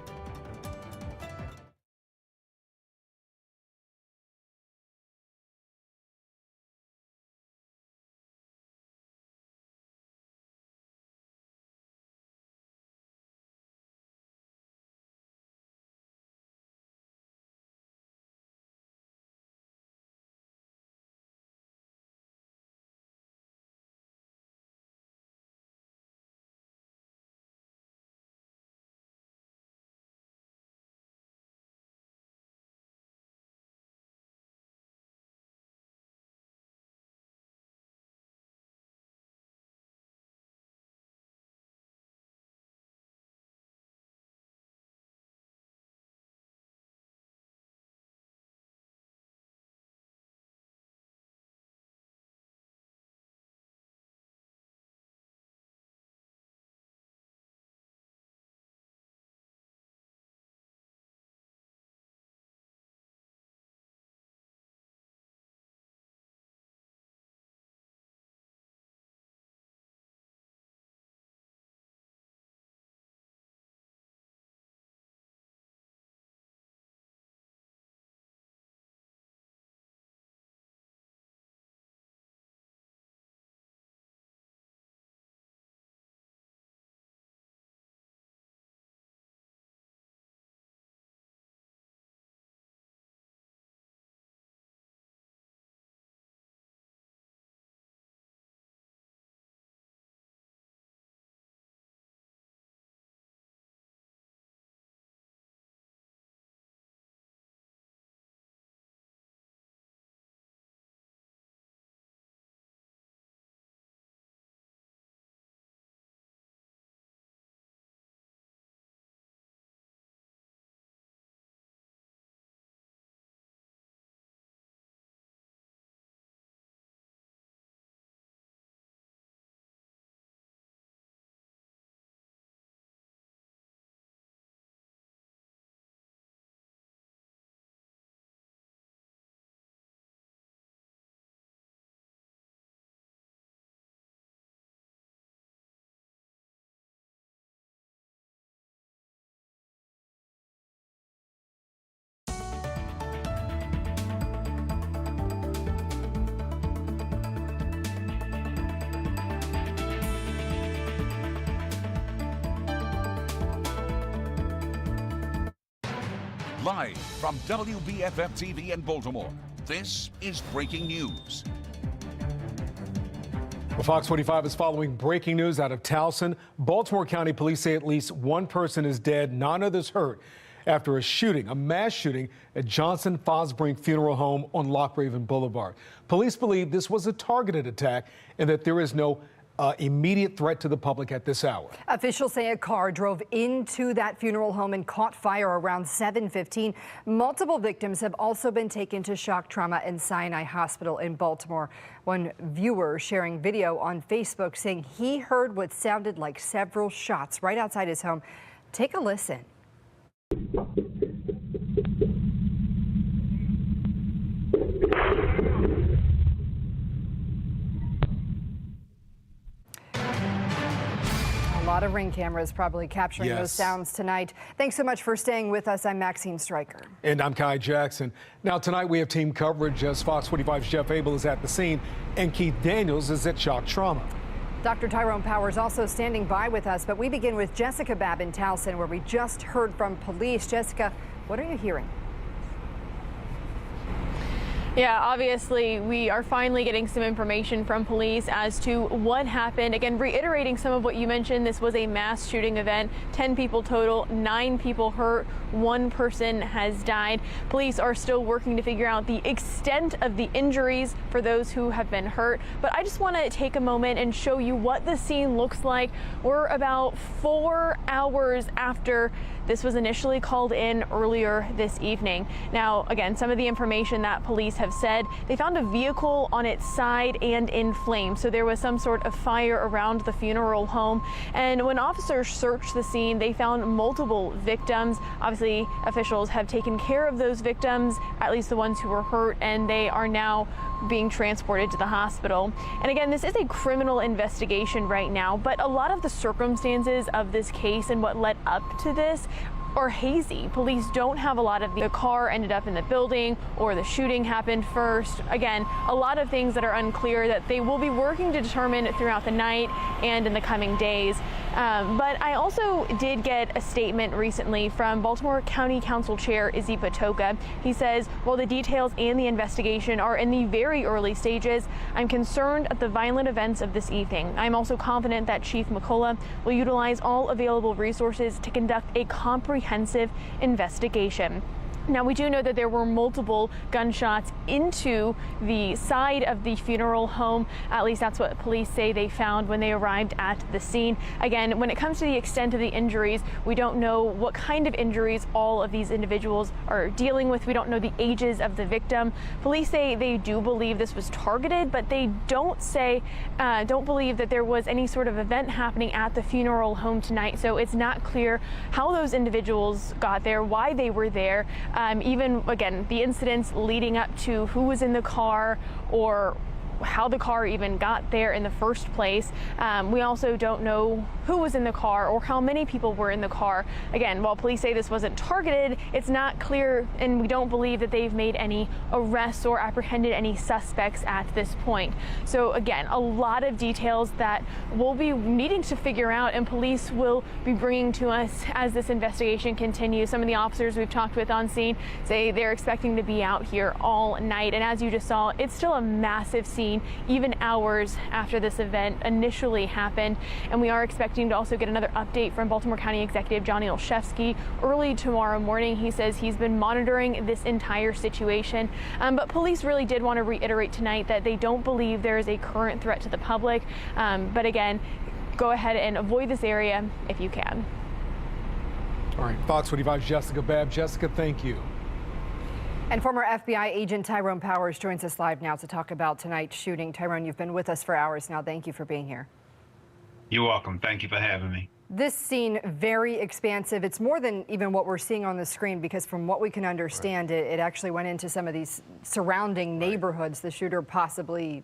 Live from WBFF TV in Baltimore, this is Breaking News. Well, Fox 45 is following breaking news out of Towson. Baltimore County Police say at least 1 person is dead, 9 others hurt after a mass shooting at Johnson Fosbrink Funeral Home on Loch Raven Boulevard. Police believe this was a targeted attack and that there is no immediate threat to the public at this hour. Officials say a car drove into that funeral home and caught fire around 7:15. Multiple victims have also been taken to shock trauma and Sinai Hospital in Baltimore. One viewer sharing video on Facebook saying he heard what sounded like several shots right outside his home. Take a listen. A lot of Ring cameras probably capturing those sounds tonight. Thanks so much for staying with us. I'm Maxine Stryker. And I'm Kai Jackson. Now tonight we have team coverage as Fox 45's Jeff Abel is at the scene and Keith Daniels is at shock trauma. Dr. Tyrone Powers also standing by with us, but we begin with Jessica Babb in Towson, where we just heard from police. Jessica, what are you hearing? Yeah, obviously, we are finally getting some information from police as to what happened. Again, reiterating some of what you mentioned, this was a mass shooting event. 10 people total, 9 people hurt, 1 person has died. Police are still working to figure out the extent of the injuries for those who have been hurt. But I just want to take a moment and show you what the scene looks like. We're about 4 hours after this was initially called in earlier this evening. Now, again, some of the information that police have said, they found a vehicle on its side and in flames. So there was some sort of fire around the funeral home. And when officers searched the scene, they found multiple victims. Obviously, officials have taken care of those victims, at least the ones who were hurt, and they are now being transported to the hospital. And again, this is a criminal investigation right now, but a lot of the circumstances of this case and what led up to this are hazy. Police don't have a lot of the car ended up in the building or the shooting happened first. Again, a lot of things that are unclear that they will be working to determine throughout the night and in the coming days. But I also did get a statement recently from Baltimore County Council Chair Izzy Patoka. He says, while the details and the investigation are in the very early stages, I'm concerned at the violent events of this evening. I'm also confident that Chief McCullough will utilize all available resources to conduct a comprehensive investigation. Now, we do know that there were multiple gunshots into the side of the funeral home. At least that's what police say they found when they arrived at the scene. Again, when it comes to the extent of the injuries, we don't know what kind of injuries all of these individuals are dealing with. We don't know the ages of the victim. Police say they do believe this was targeted, but they don't believe that there was any sort of event happening at the funeral home tonight. So it's not clear how those individuals got there, why they were there. Even, again, the incidents leading up to who was in the car or how the car even got there in the first place. We also don't know who was in the car or how many people were in the car. Again, while police say this wasn't targeted, it's not clear, and we don't believe that they've made any arrests or apprehended any suspects at this point. So again, a lot of details that we'll be needing to figure out, and police will be bringing to us as this investigation continues. Some of the officers we've talked with on scene say they're expecting to be out here all night, and as you just saw, it's still a massive scene even hours after this event initially happened. And we are expecting to also get another update from Baltimore County Executive Johnny Olszewski early tomorrow morning. He says he's been monitoring this entire situation. But police really did want to reiterate tonight that they don't believe there is a current threat to the public. But again, go ahead and avoid this area if you can. All right, Fox 45's Jessica Babb. Jessica, thank you. And former FBI agent Tyrone Powers joins us live now to talk about tonight's shooting. Tyrone, you've been with us for hours now. Thank you for being here. You're welcome. Thank you for having me. This scene, very expansive. It's more than even what we're seeing on the screen, because from what we can understand, it actually went into some of these surrounding neighborhoods, the shooter possibly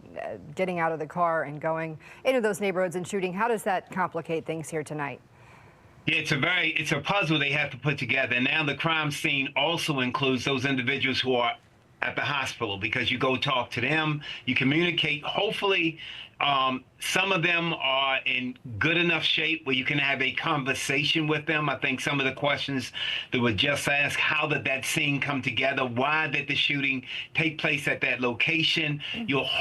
getting out of the car and going into those neighborhoods and shooting. How does that complicate things here tonight? Yeah, it's a puzzle they have to put together. And now the crime scene also includes those individuals who are at the hospital, because you go talk to them, you communicate. Hopefully, some of them are in good enough shape where you can have a conversation with them. I think some of the questions that were just asked, how did that scene come together? Why did the shooting take place at that location? You'll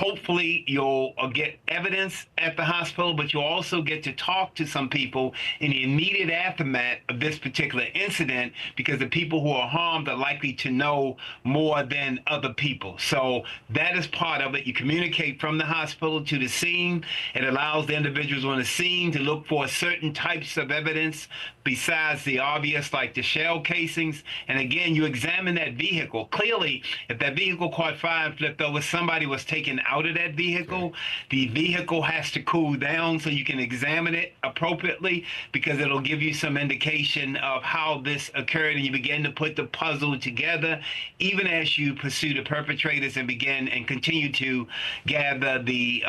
get evidence at the hospital, but you'll also get to talk to some people in the immediate aftermath of this particular incident, because the people who are harmed are likely to know more than other people. So that is part of it. You communicate from the hospital to the scene. It allows the individuals on the scene to look for certain types of evidence besides the obvious, like the shell casings. And again, you examine that vehicle. Clearly, if that vehicle caught fire and flipped over, somebody was taken out of that vehicle. The vehicle has to cool down so you can examine it appropriately, because it'll give you some indication of how this occurred, and you begin to put the puzzle together, even as you pursue the perpetrators and begin and continue to gather the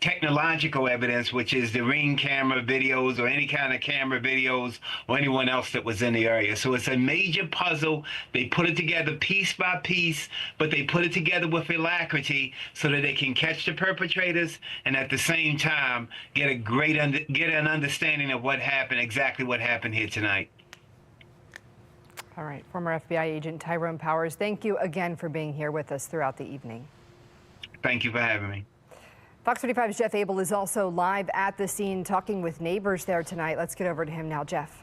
technological evidence, which is the Ring camera videos or any kind of camera videos or anyone else that was in the area. So it's a major puzzle. They put it together piece by piece, but they put it together with alacrity so that they can catch the perpetrators and at the same time get an understanding of what happened, exactly what happened here tonight. All right, former FBI agent Tyrone Powers, thank you again for being here with us throughout the evening. Thank you for having me. Fox 45's Jeff Abel is also live at the scene talking with neighbors there tonight. Let's get over to him now, Jeff.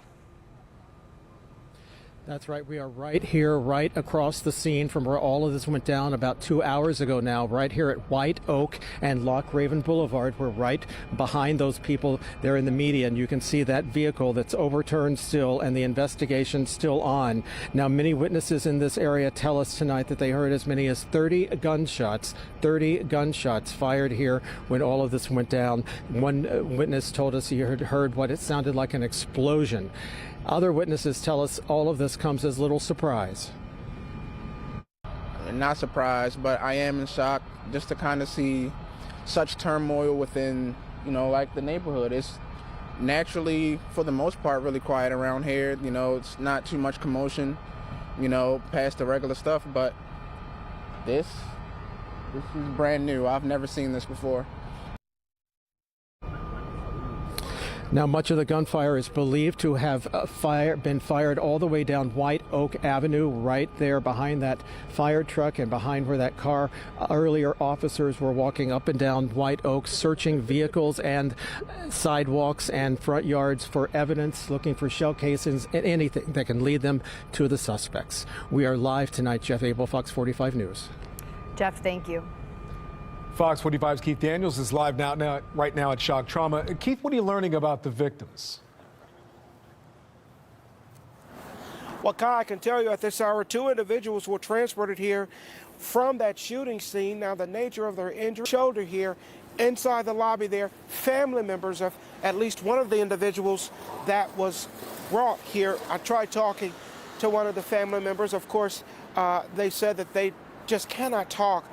That's right. We are right here, right across the scene from where all of this went down about 2 hours ago now, right here at White Oak and Loch Raven Boulevard. We're right behind those people there in the median. You can see that vehicle that's overturned still and the investigation still on. Now, many witnesses in this area tell us tonight that they heard as many as 30 gunshots fired here when all of this went down. One witness told us he heard what it sounded like an explosion. Other witnesses tell us all of this comes as little surprise. Not surprised, but I am in shock just to kind of see such turmoil within, like the neighborhood. It's naturally, for the most part, really quiet around here. It's not too much commotion, past the regular stuff, but this is brand new. I've never seen this before. Now, much of the gunfire is believed to have been fired all the way down White Oak Avenue, right there behind that fire truck and behind where that car. Earlier, officers were walking up and down White Oak, searching vehicles and sidewalks and front yards for evidence, looking for shell casings and anything that can lead them to the suspects. We are live tonight. Jeff Abel, Fox 45 News. Jeff, thank you. Fox 45's Keith Daniels is live right now at Shock Trauma. Keith, what are you learning about the victims? Well, Kai, I can tell you at this hour, 2 individuals were transported here from that shooting scene. Now, the nature of their injury, shoulder here, inside the lobby there, family members of at least one of the individuals that was brought here. I tried talking to one of the family members. Of course, they said that they just cannot talk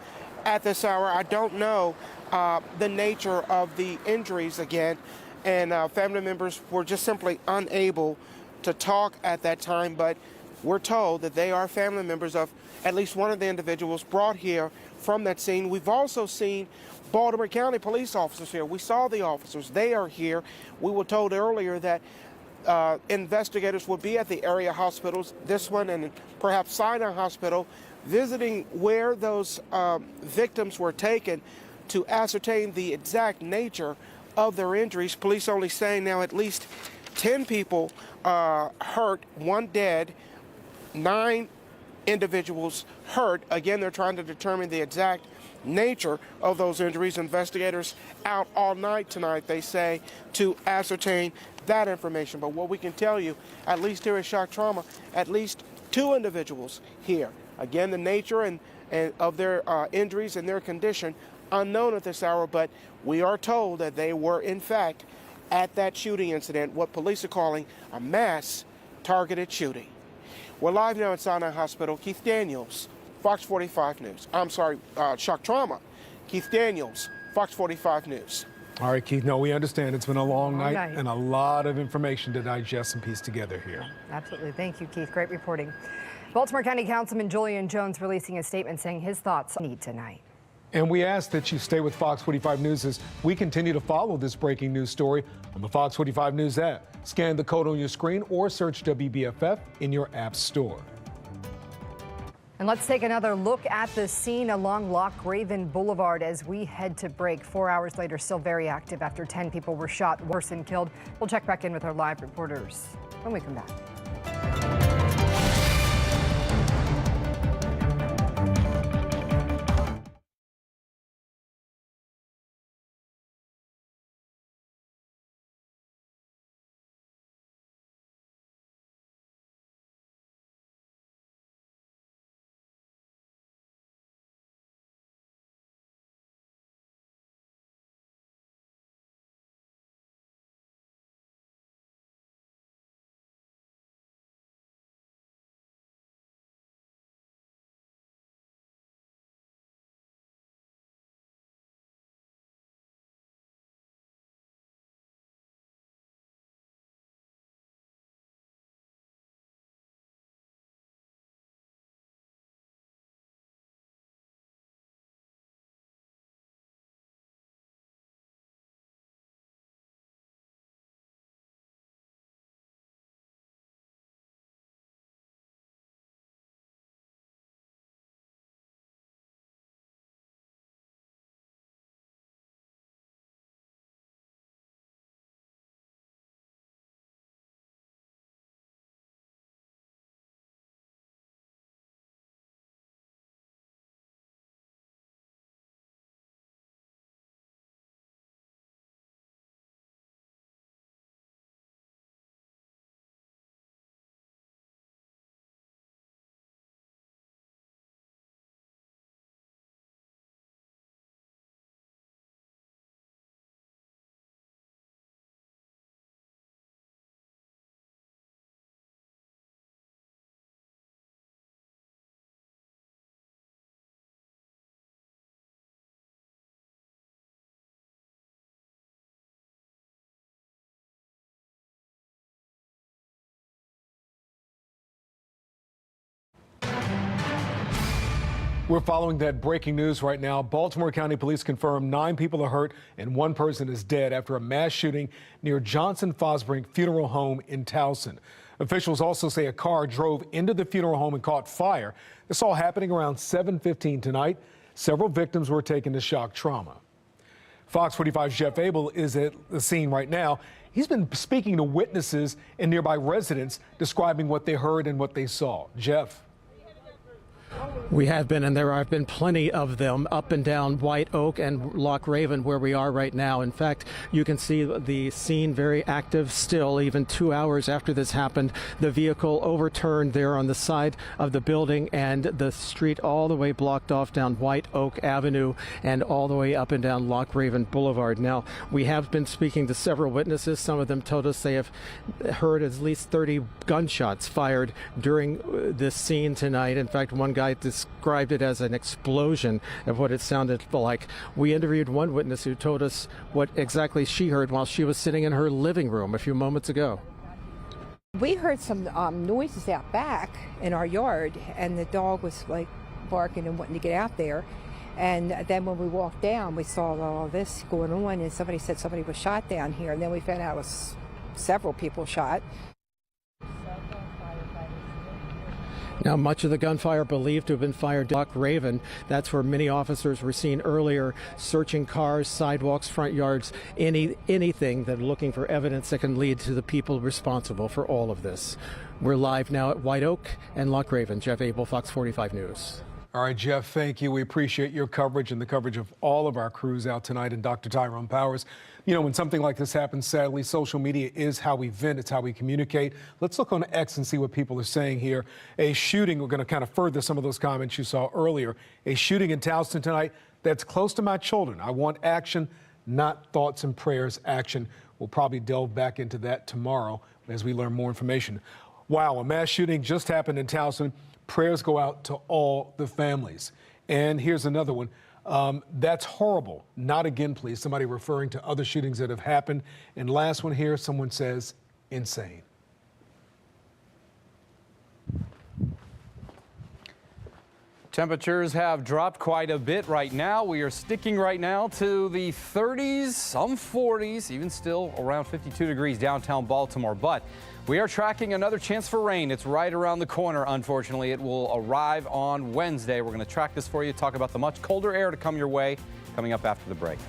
at this hour. I don't know the nature of the injuries again, and family members were just simply unable to talk at that time, but we're told that they are family members of at least one of the individuals brought here from that scene. We've also seen Baltimore County police officers here. We saw the officers. They are here. We were told earlier that investigators would be at the area hospitals, this one and perhaps Sinai Hospital, visiting where those victims were taken to ascertain the exact nature of their injuries. Police only saying now at least 10 people hurt, 1 dead, 9 individuals hurt. Again, they're trying to determine the exact nature of those injuries. Investigators out all night tonight, they say, to ascertain that information. But what we can tell you, at least here at Shock Trauma, at least 2 individuals here. Again, the nature and of their injuries and their condition unknown at this hour, but we are told that they were, in fact, at that shooting incident, what police are calling a mass targeted shooting. We're live now at Sinai Hospital. Keith Daniels, Fox 45 News. I'm sorry, Shock Trauma. Keith Daniels, Fox 45 News. All right, Keith, no, we understand it's been a long night and a lot of information to digest and piece together here. Absolutely. Thank you, Keith. Great reporting. Baltimore County Councilman Julian Jones releasing a statement saying his thoughts need tonight. And we ask that you stay with Fox 45 News as we continue to follow this breaking news story on the Fox 45 News app. Scan the code on your screen or search WBFF in your app store. And let's take another look at the scene along Loch Raven Boulevard as we head to break. 4 hours later, still very active after 10 people were shot, worse and killed. We'll check back in with our live reporters when we come back. We're following that breaking news right now. Baltimore County Police confirm 9 people are hurt and 1 person is dead after a mass shooting near Johnson Fosbrink Funeral Home in Towson. Officials also say a car drove into the funeral home and caught fire. This all happening around 7:15 tonight. Several victims were taken to shock trauma. Fox 45's Jeff Abel is at the scene right now. He's been speaking to witnesses and nearby residents, describing what they heard and what they saw. Jeff. We have been, and there have been plenty of them up and down White Oak and Loch Raven where we are right now. In fact, you can see the scene very active still, even 2 hours after this happened. The vehicle overturned there on the side of the building, and the street all the way blocked off down White Oak Avenue and all the way up and down Loch Raven Boulevard. Now, we have been speaking to several witnesses. Some of them told us they have heard at least 30 gunshots fired during this scene tonight. In fact, one guy described it as an explosion of what it sounded like. We interviewed one witness who told us what exactly she heard while she was sitting in her living room a few moments ago. We heard some noises out back in our yard, and the dog was like barking and wanting to get out there. And then when we walked down, we saw all this going on, and somebody said somebody was shot down here, and then we found out it was several people shot. Now, much of the gunfire believed to have been fired at Loch Raven. That's where many officers were seen earlier, searching cars, sidewalks, front yards, anything that looking for evidence that can lead to the people responsible for all of this. We're live now at White Oak and Loch Raven. Jeff Abel, Fox 45 News. All right, Jeff, thank you. We appreciate your coverage and the coverage of all of our crews out tonight, and Dr. Tyrone Powers. You know, when something like this happens, sadly, social media is how we vent. It's how we communicate. Let's look on X and see what people are saying here. A shooting, we're going to kind of further some of those comments you saw earlier. A shooting in Towson tonight that's close to my children. I want action, not thoughts and prayers, action. We'll probably delve back into that tomorrow as we learn more information. Wow, a mass shooting just happened in Towson. Prayers go out to all the families. And here's another one. That's horrible. Not again, please. Somebody referring to other shootings that have happened. And last one here, someone says, insane. Temperatures have dropped quite a bit right now. We are sticking right now to the 30s, some 40s, even still around 52 degrees downtown Baltimore. But we are tracking another chance for rain. It's right around the corner, unfortunately. It will arrive on Wednesday. We're going to track this for you, talk about the much colder air to come your way coming up after the break.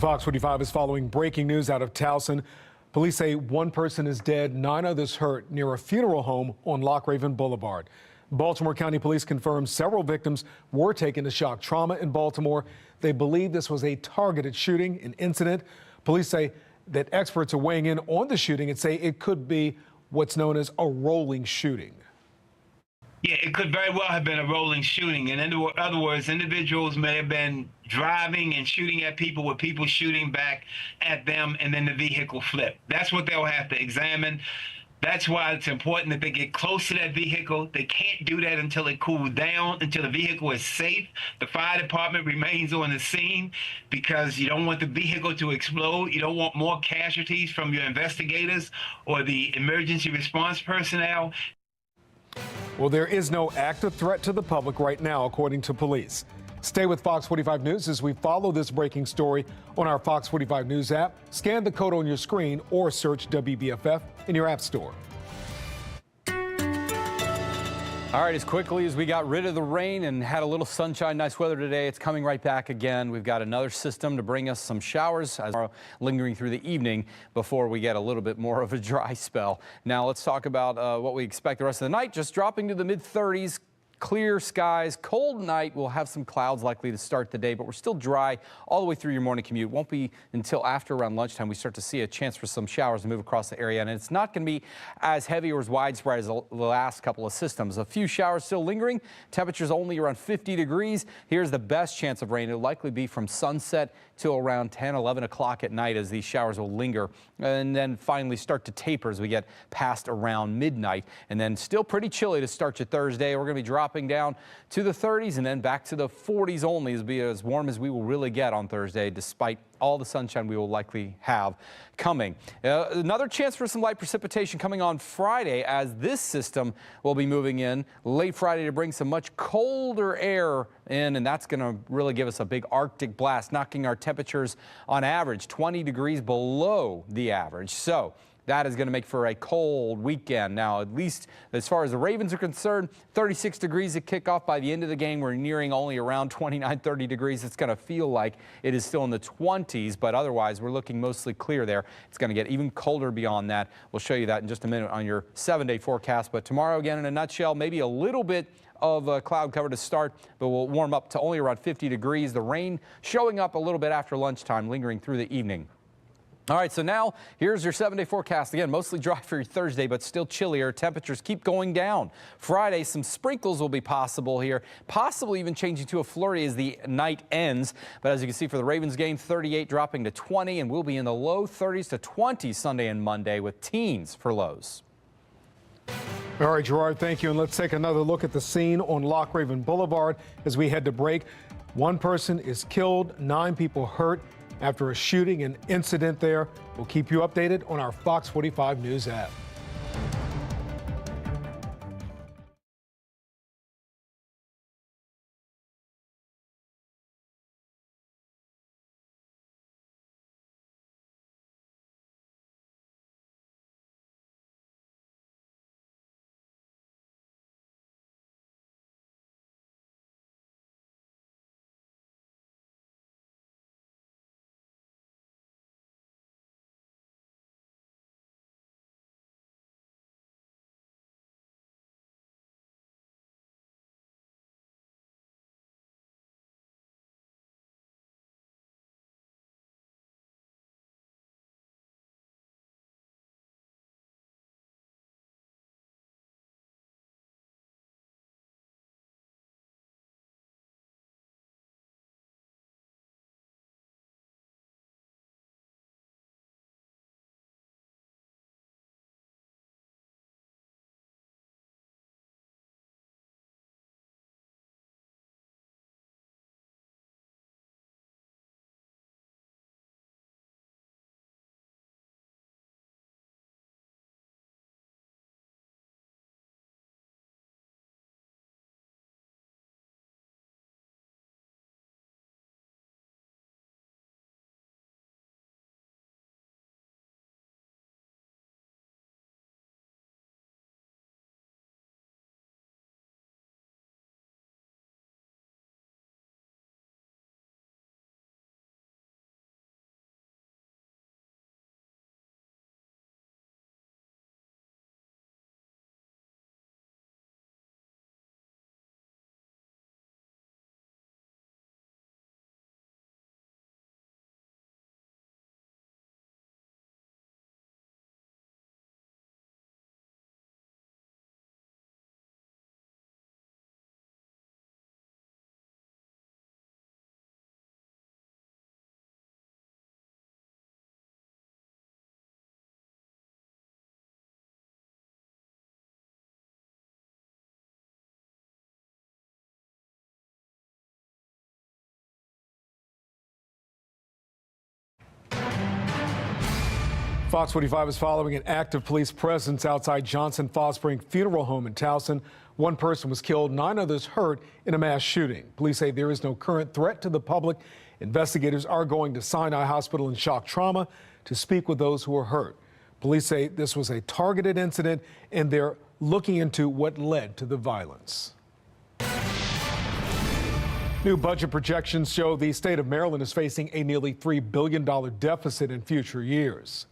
Fox 45 is following breaking news out of Towson. Police say one person is dead, 9 others hurt near a funeral home on Loch Raven Boulevard. Baltimore County Police confirmed several victims were taken to shock trauma in Baltimore. They believe this was a targeted shooting, an incident. Police say that experts are weighing in on the shooting and say it could be what's known as a rolling shooting. Yeah, it could very well have been a rolling shooting. And in other words, individuals may have been driving and shooting at people with people shooting back at them, and then the vehicle flipped. That's what they'll have to examine. That's why it's important that they get close to that vehicle. They can't do that until it cools down, until the vehicle is safe. The fire department remains on the scene because you don't want the vehicle to explode. You don't want more casualties from your investigators or the emergency response personnel. Well, there is no active threat to the public right now, according to police. Stay with Fox 45 News as we follow this breaking story on our Fox 45 News app. Scan the code on your screen or search WBFF in your app store. All right, as quickly as we got rid of the rain and had a little sunshine, nice weather today, it's coming right back again. We've got another system to bring us some showers lingering through the evening before we get a little bit more of a dry spell. Now let's talk about what we expect the rest of the night, just dropping to the mid-30s. Clear skies, cold night. We'll have some clouds likely to start the day, but we're still dry all the way through your morning commute. Won't be until after around lunchtime we start to see a chance for some showers to move across the area, and it's not going to be as heavy or as widespread as the last couple of systems. A few showers still lingering. Temperatures only around 50 degrees. Here's the best chance of rain. It'll likely be from sunset till around 10, 11 o'clock at night as these showers will linger and then finally start to taper as we get past around midnight. And then still pretty chilly to start your Thursday. We're going to be dropping down to the 30s and then back to the 40s only. It'll be as warm as we will really get on Thursday, despite all the sunshine we will likely have coming. Another chance for some light precipitation coming on Friday as this system will be moving in late Friday to bring some much colder air in, and that's going to really give us a big Arctic blast, knocking our temperatures on average 20 degrees below the average. So that is going to make for a cold weekend. Now, at least as far as the Ravens are concerned, 36 degrees at kickoff. By the end of the game, we're nearing only around 29, 30 degrees. It's going to feel like it is still in the 20s, but otherwise we're looking mostly clear there. It's going to get even colder beyond that. We'll show you that in just a minute on your 7-day forecast. But tomorrow, again, in a nutshell, maybe a little bit of cloud cover to start, but we'll warm up to only around 50 degrees. The rain showing up a little bit after lunchtime, lingering through the evening. All right, so now here's your 7-day forecast. Again, mostly dry for your Thursday, but still chillier. Temperatures keep going down. Friday, some sprinkles will be possible here, possibly even changing to a flurry as the night ends. But as you can see for the Ravens game, 38 dropping to 20, and we'll be in the low 30s to 20s Sunday and Monday with teens for lows. All right, Gerard, thank you. And let's take another look at the scene on Loch Raven Boulevard as we head to break. One person is killed, 9 people hurt after a shooting and incident there. We'll keep you updated on our Fox 45 News app. Fox 45 is following an active police presence outside Johnson Fosbury Funeral Home in Towson. One person was killed, 9 others hurt in a mass shooting. Police say there is no current threat to the public. Investigators are going to Sinai Hospital in shock trauma to speak with those who were hurt. Police say this was a targeted incident and they're looking into what led to the violence. New budget projections show the state of Maryland is facing a nearly $3 billion deficit in future years.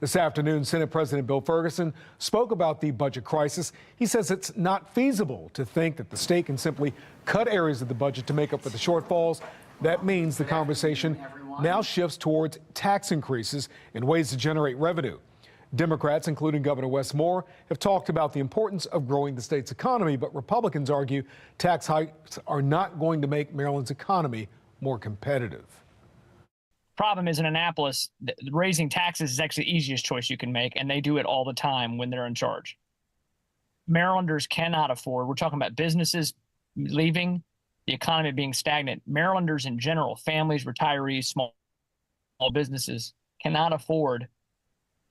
This afternoon, Senate President Bill Ferguson spoke about the budget crisis. He says it's not feasible to think that the state can simply cut areas of the budget to make up for the shortfalls. That means the conversation now shifts towards tax increases and ways to generate revenue. Democrats, including Governor Wes Moore, have talked about the importance of growing the state's economy, but Republicans argue tax hikes are not going to make Maryland's economy more competitive. Problem is, in Annapolis, raising taxes is actually the easiest choice you can make, and they do it all the time when they're in charge. Marylanders cannot afford, we're talking about businesses leaving, the economy being stagnant. Marylanders in general, families, retirees, small businesses, cannot afford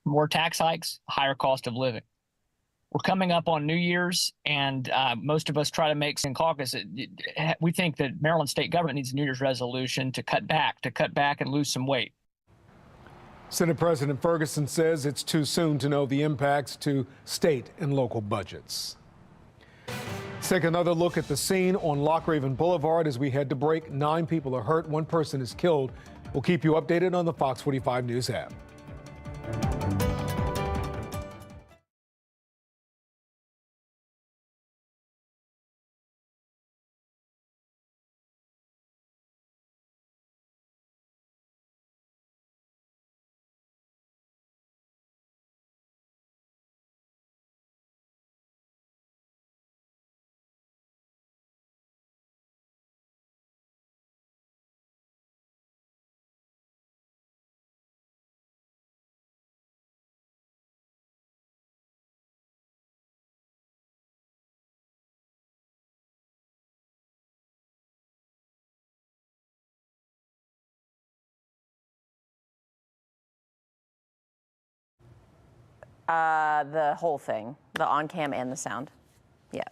more tax hikes, higher cost of living. We're coming up on New Year's, and most of us try to make some caucus. We think that Maryland state government needs a New Year's resolution to cut back and lose some weight. Senate President Ferguson says it's too soon to know the impacts to state and local budgets. Let's take another look at the scene on Lochraven Boulevard as we head to break. 9 people are hurt, 1 person is killed. We'll keep you updated on the Fox 45 News app. The whole thing, the on-cam and the sound. Yeah.